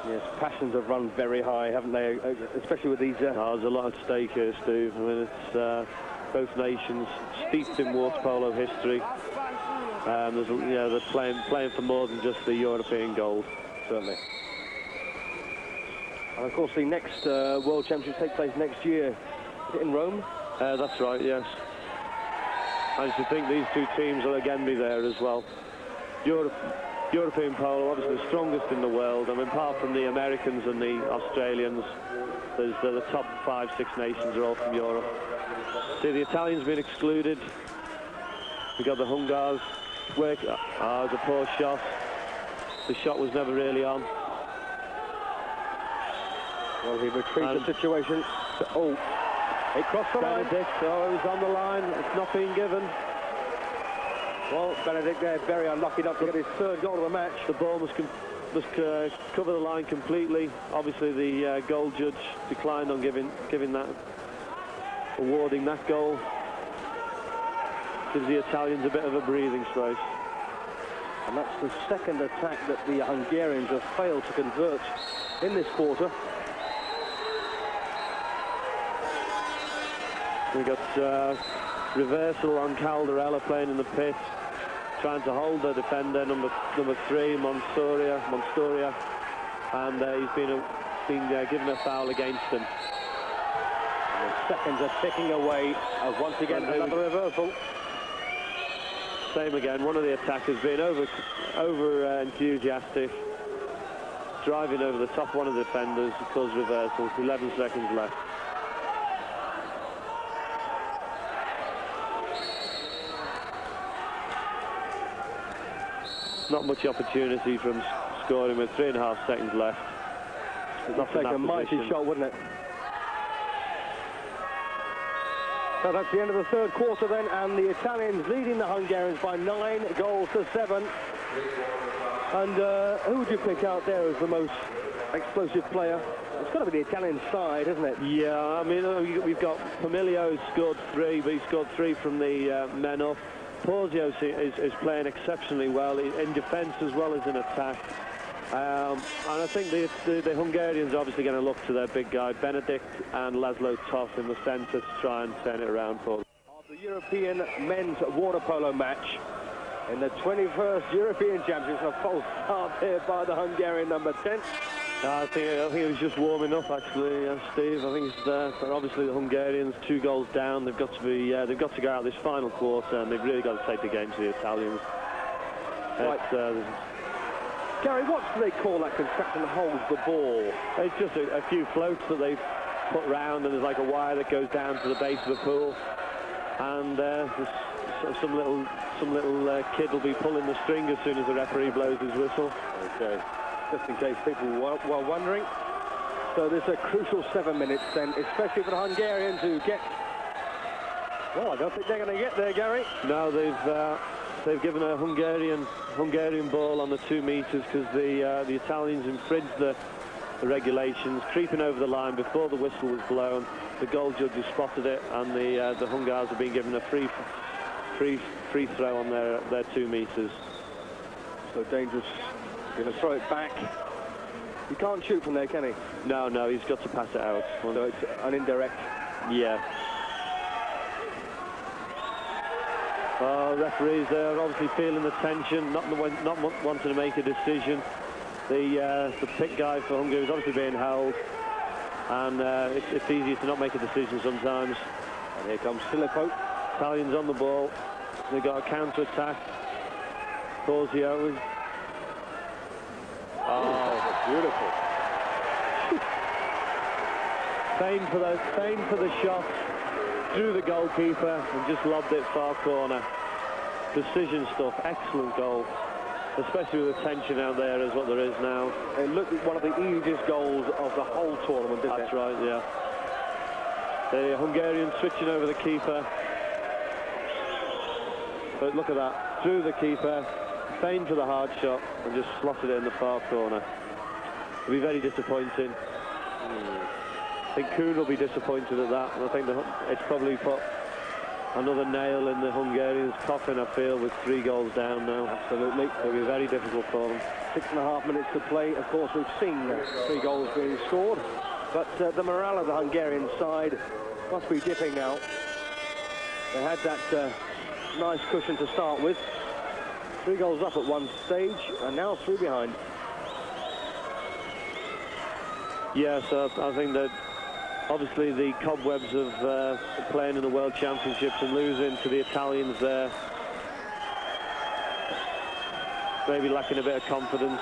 Yes, passions have run very high, haven't they? Especially with these... there's a lot at stake here, Steve. I mean, it's both nations steeped in water polo history. They're playing for more than just the European gold, certainly. And of course, the next World Championships take place next year. Is it in Rome? That's right, yes. I should think these 2 teams will again be there as well. European polo, obviously the strongest in the world. I mean, apart from the Americans and the Australians, the top 5-6 nations are all from Europe. See, the Italians being excluded. We've got the Hungars. It was a poor shot. The shot was never really on. Well, he retrieved the situation. Oh, it crossed the line. Benedict, it was on the line. It's not being given. Well, Benedict there, very unlucky not to get his 3rd goal of the match. The ball must cover the line completely. Obviously, the goal judge declined on giving that, awarding that goal. Gives the Italians a bit of a breathing space. And that's the 2nd attack that the Hungarians have failed to convert in this quarter. We got reversal on Caldarella playing in the pitch, trying to hold the defender, number 3, Monstoria, and he's been given a foul against him. And the seconds are ticking away as once again another reversal. Same again, one of the attackers being over enthusiastic, driving over the top one of the defenders to cause reversals. 11 seconds left. Not much opportunity from scoring with 3.5 seconds left. It's like a mighty shot, wouldn't it? So that's the end of the 3rd quarter then, and the Italians leading the Hungarians by 9 goals to 7. And who would you pick out there as the most explosive player? It's got to be the Italian side, isn't it? Yeah, I mean, we've got Pomilio who scored 3, but he scored 3 from the men up. Porzio is playing exceptionally well in defence as well as in attack. And I think the Hungarians are obviously going to look to their big guy, Benedict and Laszlo Toth in the centre to try and turn it around for them. The The European men's water polo match in the 21st European Championships. A false start here by the Hungarian number 10. I think he was just warming up, actually, Steve. I think it's obviously the Hungarians 2 goals down. They've got to go out this final quarter, and they've really got to take the game to the Italians. Right. Gary, what do they call that contraption that holds the ball? It's just a few floats that they put round, and there's like a wire that goes down to the base of the pool, and there's some little kid will be pulling the string as soon as the referee blows his whistle. Okay, just in case people were wondering. So there's a crucial 7 minutes then, especially for the Hungarians who get... Well, I don't think they're going to get there, Gary. No, they've given a Hungarian ball on the 2 meters because the Italians infringed the regulations, creeping over the line before the whistle was blown. The goal judges spotted it, and the Hungars have been given a free throw on their 2 meters. So dangerous. Going to throw it back. He can't shoot from there, can he? No, he's got to pass it out. So it's an indirect. Yeah. Referees are obviously feeling the tension, not wanting to make a decision. The pick guy for Hungary is obviously being held, and it's easy to not make a decision sometimes. And here comes Filippo. Italians on the ball. They've got a counter-attack. Porzio. Oh, beautiful. Feigned for the shot, threw the goalkeeper and just lobbed it far corner. Precision stuff, excellent goal. Especially with the tension out there as what there is now. It looked like one of the easiest goals of the whole tournament, didn't it? That's right, yeah. The Hungarians switching over the keeper. But look at that, through the keeper, feigned for the hard shot and just slotted it in the far corner. It'll be very disappointing. I think Kuhn will be disappointed at that, and I think it's probably put another nail in the Hungarians' coffin, I feel, with 3 goals down now. Absolutely. It'll be very difficult for them. 6.5 minutes to play. Of course, we've seen 3 goals being scored, but the morale of the Hungarian side must be dipping now. They had that nice cushion to start with. 3 goals up at one stage, and now 3 behind. Yes, I think that obviously the cobwebs of playing in the World Championships and losing to the Italians there, maybe lacking a bit of confidence.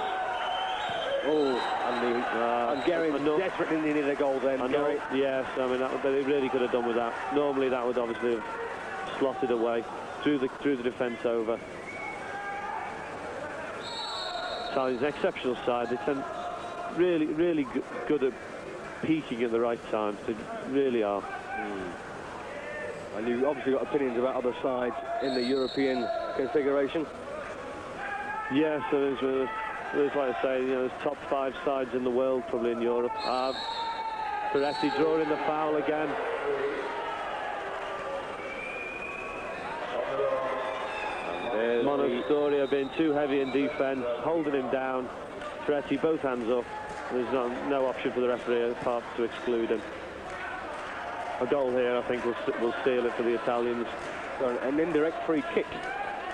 Oh, and the Hungarians desperately needed a goal then, Gary. Yes, I mean, they really could have done with that. Normally that would obviously have slotted away, through the defence over. Italians, an exceptional side. They tend really good at peaking at the right times. They really are. And you've obviously got opinions about other sides in the European configuration. Yeah, so there's like I say, there's top 5 sides in the world probably in Europe. Peretti drawing the foul again. Monastoria being too heavy in defence, holding him down. Peretti, both hands up. There's no option for the referee apart to exclude him. A goal here, I think, will seal it for the Italians. So an indirect free kick,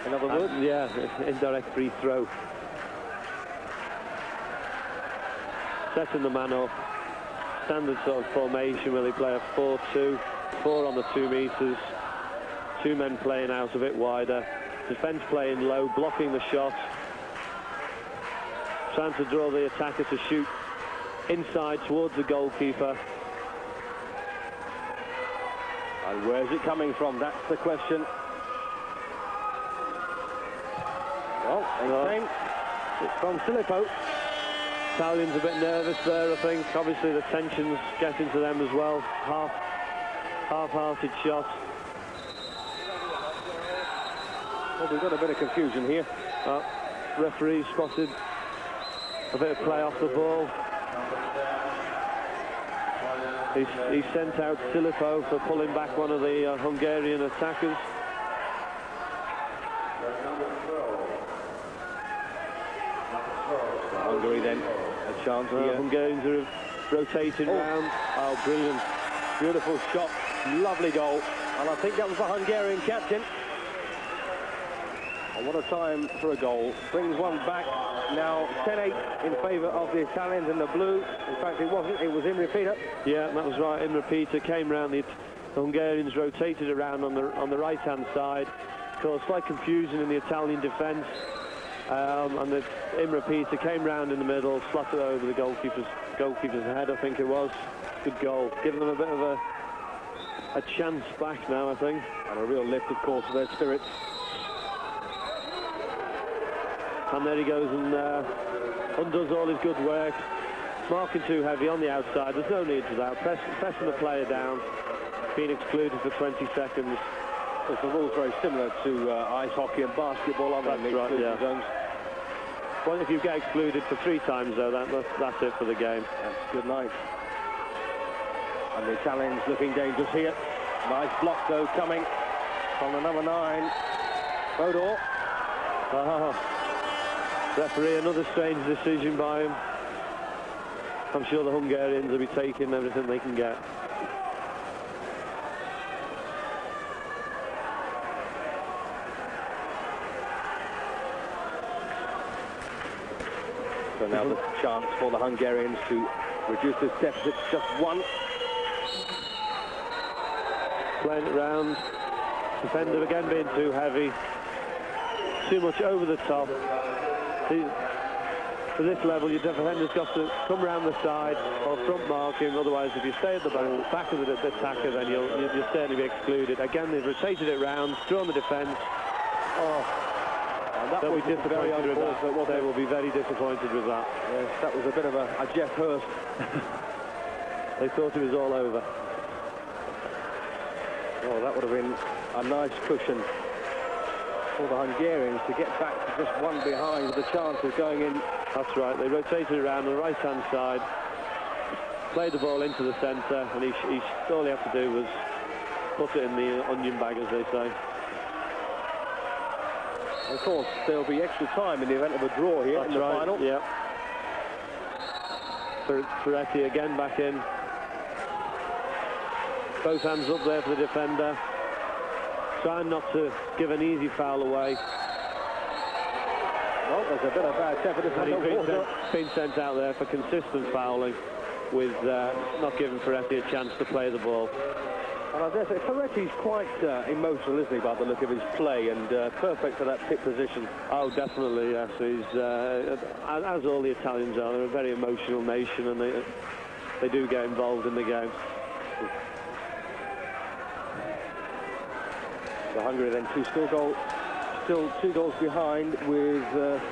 in other words? Yeah, indirect free throw. Setting the man up. Standard sort of formation where they play a 4-2. 4 on the 2 meters. 2 men playing out a bit wider. Defence playing low, blocking the shot. Trying to draw the attacker to shoot inside towards the goalkeeper. And where's it coming from? That's the question. Well, it came from Filippo. Italians a bit nervous there, I think. Obviously the tension's getting to them as well. Half-hearted shot. Well, we've got a bit of confusion here. Referee spotted a bit of play off the ball. He sent out Filippo for pulling back one of the Hungarian attackers. Hungary then, a chance here. Hungarians are rotating round. Oh, brilliant. Beautiful shot. Lovely goal. And I think that was the Hungarian captain. And what a time for a goal. Brings one back. Now 10-8 in favour of the Italians in the blue. In fact, it wasn't. It was Imre Peter. Yeah, that was right. Imre Peter came round. The Hungarians rotated around on the right-hand side. Caused slight confusion in the Italian defence. And the Imre Peter came round in the middle, slotted over the goalkeeper's head, I think it was. Good goal. Giving them a bit of a chance back now, I think. And a real lift, of course, of their spirits. And there he goes and undoes all his good work. Marking too heavy on the outside. There's no need for that. Pressing the player down. Being excluded for 20 seconds. Well, the rules very similar to ice hockey and basketball, aren't they? That's right, yeah. Zones. Well, if you get excluded for 3 times, though, that's it for the game. That's good night. And the Italians looking dangerous here. Nice block, though, coming from the number 9, Bodor. Referee, another strange decision by him. I'm sure the Hungarians will be taking everything they can get. So now the chance for the Hungarians to reduce this deficit to just 1. Playing it round. Defender again being too heavy. Too much over the top. For this level, your defender's got to come round the side or front mark him. Otherwise, if you stay at the back of the attacker, then you'll certainly be excluded. Again, they've rotated it round, drawn the defence. They'll be disappointed with that. They will be very disappointed with that. Yes, that was a bit of a Jeff Hurst. They thought it was all over. Well, that would have been a nice cushion for the Hungarians to get back to just 1 behind with the chance of going in. That's right. They rotated around on the right-hand side, played the ball into the centre, and all he had to do was put it in the onion bag, as they say. Of course, there'll be extra time in the event of a draw here in the final. Yeah. Ferretti again back in. Both hands up there for the defender. Trying not to give an easy foul away. Well, there's a bit of bad temper. He's been sent out there for consistent fouling, with not giving Ferretti a chance to play the ball. And I dare say, Ferretti's quite emotional, isn't he, by the look of his play, and perfect for that pit position. Oh, definitely, yes. He's, as all the Italians are, they're a very emotional nation, and they do get involved in the game. So Hungary then still 2 goals behind, with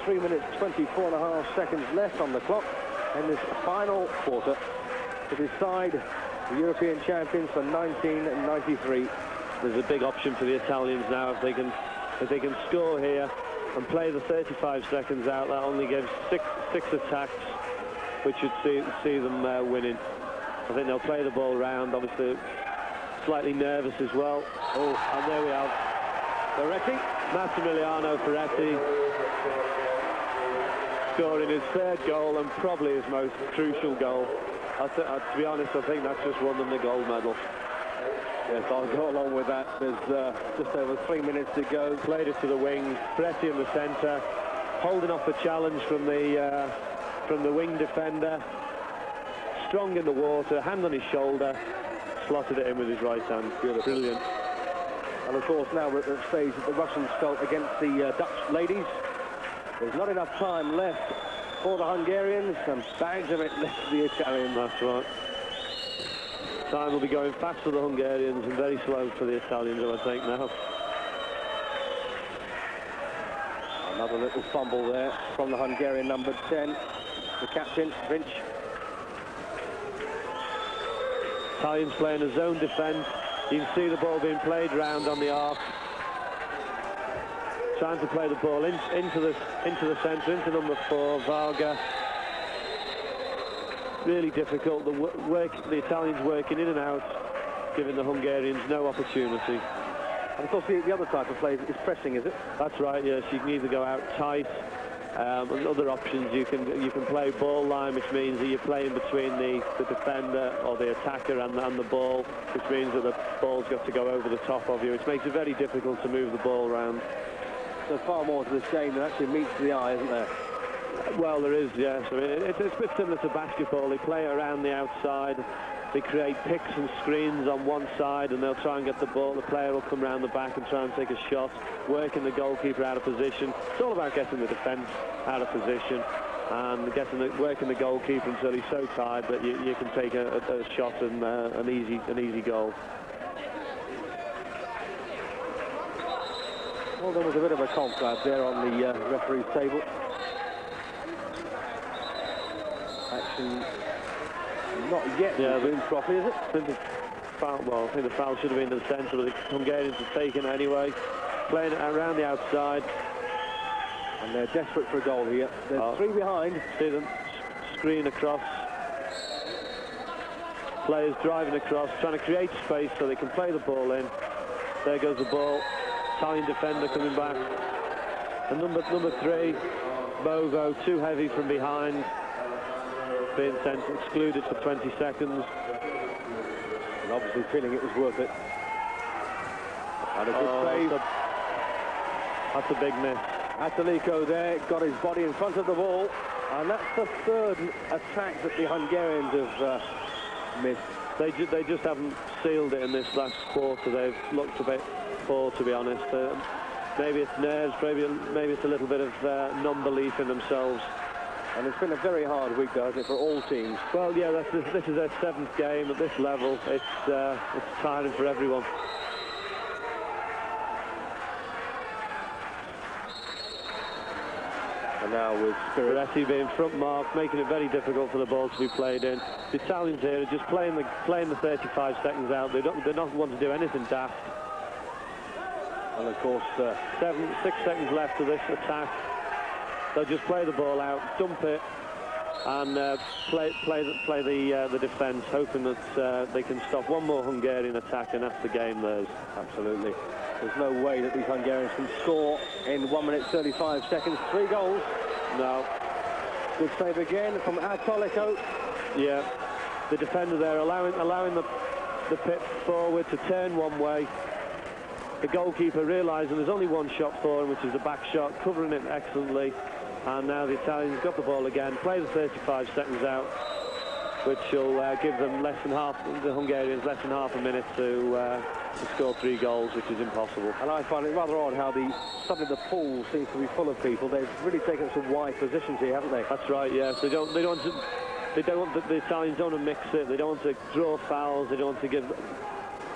3 minutes 24.5 seconds left on the clock in this final quarter to decide the European champions for 1993. There's a big option for the Italians now. If they can score here and play the 35 seconds out, that only gives six attacks, which should see them winning. I think they'll play the ball round. Obviously, slightly nervous as well. Oh, and there we have Ferretti. Massimiliano Ferretti scoring his 3rd goal and probably his most crucial goal. To be honest, I think that's just won them the gold medal. Yes, I'll go along with that. There's just over 3 minutes to go. Played it to the wing. Ferretti in the centre, holding off the challenge from the wing defender. Strong in the water, hand on his shoulder, slotted it in with his right hand. Brilliant. And of course, now we're at the stage that the Russians felt against the Dutch ladies. There's not enough time left for the Hungarians, and bags of it left for the Italians. That's right. Time will be going fast for the Hungarians and very slow for the Italians, I think, now. Another little fumble there from the Hungarian number 10, the captain, Vinch. Italians playing a zone defence. You can see the ball being played round on the arc. Trying to play the ball into the centre, into number 4, Varga. Really difficult. The Italians working in and out, giving the Hungarians no opportunity. And of course, the other type of play is pressing, is it? That's right, yes. You can either go out tight And other options, you can play ball line, which means that you're playing between the defender or the attacker and the ball, which means that the ball's got to go over the top of you, which makes it very difficult to move the ball around. So far more to this game than actually meets the eye, isn't there? Well, there is, yes. I mean, it's a bit similar to basketball. They play around the outside. They create picks and screens on one side, and they'll try and get the ball. The player will come around the back and try and take a shot, working the goalkeeper out of position. It's all about getting the defence out of position and working the goalkeeper until he's so tired that you can take a shot and an easy goal. Well, there was a bit of a confab there on the referee's table. Action not yet been properly, is it? I think the foul should have been in the centre, but the Hungarians have taken it anyway. Playing it around the outside. And they're desperate for a goal here. They're 3 behind. See them screen across. Players driving across, trying to create space so they can play the ball in. There goes the ball. Italian defender coming back. And number 3, Bovo, too heavy from behind. Being sent excluded for 20 seconds. And obviously feeling it was worth it. And a good save. That's a big miss. Ataliko there, got his body in front of the ball. And that's the 3rd attack that the Hungarians have missed. They just haven't sealed it in this last quarter. They've looked a bit poor, to be honest. Maybe it's nerves, maybe it's a little bit of non-belief in themselves. And it's been a very hard week, though, hasn't it, for all teams? Well, yeah, this is their 7th game at this level. It's tiring for everyone. And now with Spiretti being front marked, making it very difficult for the ball to be played in. The Italians here are just playing the 35 seconds out. They don't want to do anything daft. And of course, 6 seconds left of this attack. They'll just play the ball out, dump it, and play the defence, hoping that they can stop one more Hungarian attack, and that's the game theirs. Absolutely. There's no way that these Hungarians can score in 1 minute 35 seconds. 3 goals. No. Good save again from Ataliko. Yeah. The defender there allowing the pit forward to turn one way. The goalkeeper realising there's only one shot for him, which is the back shot, covering it excellently. And now the Italians got the ball again, play the 35 seconds out, which will give them the Hungarians less than half a minute to score 3 goals, which is impossible. And I find it rather odd how suddenly the pool seems to be full of people. They've really taken some wide positions here, haven't they? That's right, yes. They don't want the Italians don't want to mix it. They don't want to draw fouls. They don't want to give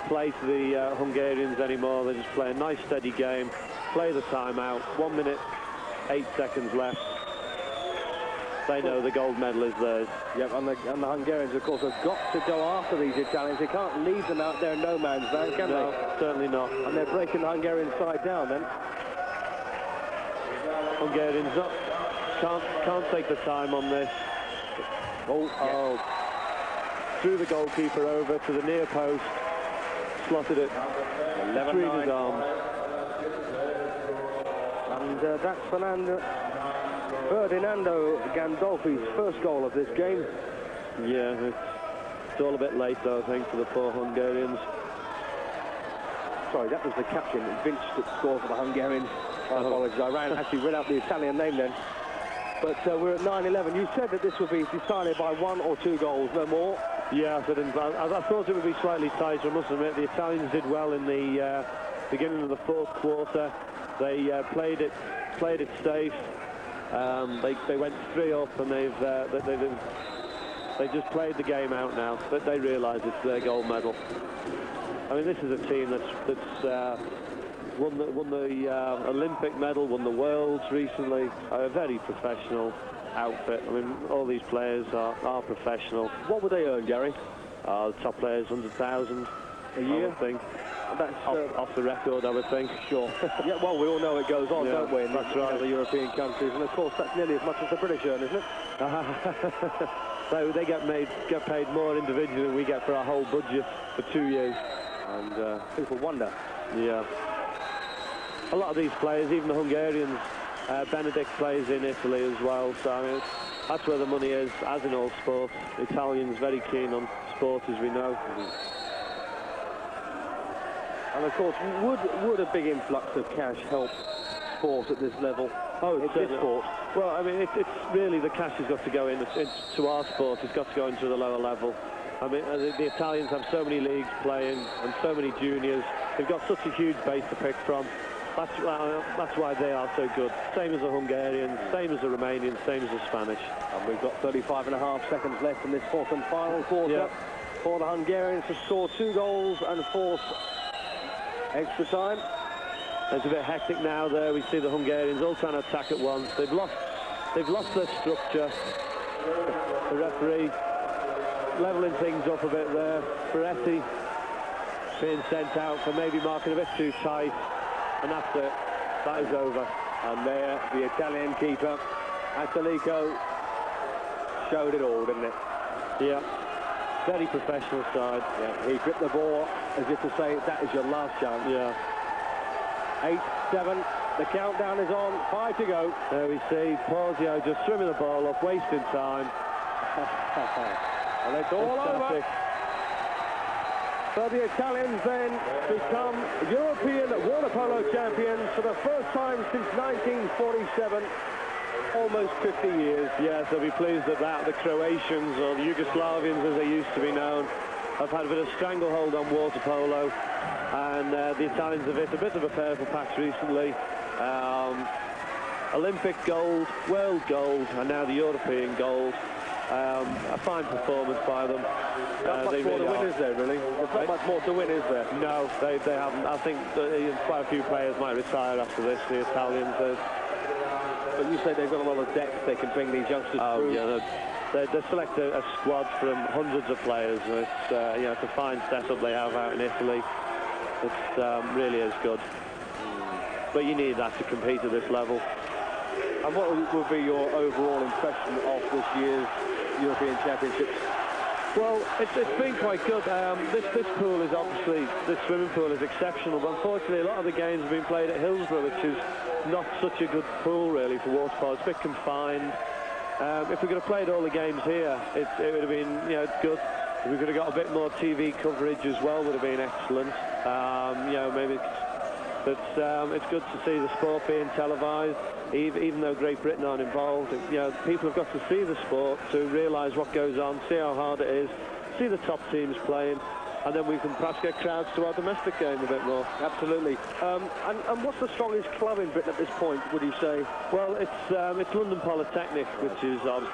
play to the Hungarians anymore. They just play a nice steady game, play the timeout. 1 minute 8 seconds left. They know the gold medal is theirs. Yep, and the Hungarians, of course, have got to go after these Italians. They can't leave them out there in no man's land, can they? Certainly not. And they're breaking the Hungarian side down then. Hungarians can't take the time on this. Threw the goalkeeper over to the near post, slotted it between his arms. And that's Ferdinando Gandolfi's first goal of this game. Yeah, it's all a bit late, though, I think, for the poor Hungarians. Sorry, that was the captain, Vince, that scored for the Hungarians. I apologise. I actually read out the Italian name then. But we're at 9-11. You said that this would be decided by 1 or 2 goals, no more. Yeah, I thought it would be slightly tighter, I must admit. The Italians did well in the beginning of the 4th quarter. They played it safe. They went 3 up, and they just played the game out now. But they realise it's their gold medal. I mean, this is a team that's won the Olympic medal, won the Worlds recently. A very professional outfit. I mean, all these players are professional. What would they earn, Gary? The top players, 100,000 a year, I think. That's off the record, I would think. Sure. Yeah, well, we all know it goes on, don't we? In that's right. The European countries, and of course that's nearly as much as the British earn, isn't it? So they get paid more individually than we get for our whole budget for 2 years. And people wonder. Yeah. A lot of these players, even the Hungarians, Benedict plays in Italy as well, so I mean, that's where the money is, as in all sports. Italians very keen on sport, as we know. And of course, would a big influx of cash help sport at this level? Oh, it's this sport. Well, I mean, it's really the cash has got to go into our sport. It's got to go into the lower level. I mean, the Italians have so many leagues playing and so many juniors. They've got such a huge base to pick from. That's why they are so good. Same as the Hungarians, same as the Romanians, same as the Spanish. And we've got 35.5 seconds left in this fourth and final quarter for the Hungarians to score 2 goals and force extra time. It's a bit hectic now there. We see the Hungarians all trying to attack at once. They've lost their structure. The referee levelling things up a bit there. Peretti being sent out for maybe marking a bit too tight. And that's it. That is over. And there, the Italian keeper, Attalico, showed it all, didn't it? Yeah. Very professional side. Yeah. He gripped the ball as if to say, that is your last chance. Yeah. 8-7. The countdown is on. 5 to go. There we see Porzio just swimming the ball up, wasting time. And it's all over. So the Italians then become European water polo champions for the first time since 1947. Almost 50 years. Yes, they'll be pleased at that. The Croatians, or the Yugoslavians as they used to be known, have had a bit of stranglehold on water polo. And the Italians have hit a bit of a purple patch recently. Olympic gold, world gold, and now the European gold. A fine performance by them. Not much more to win, is there, really? There's not much more to win, is there? No, they haven't. I think quite a few players might retire after this, the Italians. But you say they've got a lot of depth. They can bring these youngsters through. Yeah, they select a squad from hundreds of players. It's, it's a fine setup they have out in Italy. It really is good. But you need that to compete at this level. And what would be your overall impression of this year's European Championships? Well, it's been quite good. This pool is obviously, this swimming pool is exceptional, but unfortunately a lot of the games have been played at Hillsborough, which is not such a good pool really for water polo. It's a bit confined. If we could have played all the games here, it would have been good. If we could have got a bit more TV coverage as well, would have been excellent. Maybe. But it's good to see the sport being televised, even though Great Britain aren't involved. People have got to see the sport to realise what goes on, see how hard it is, see the top teams playing, and then we can perhaps get crowds to our domestic game a bit more. Absolutely. And what's the strongest club in Britain at this point, would you say? Well, it's London Polytechnic, which is obviously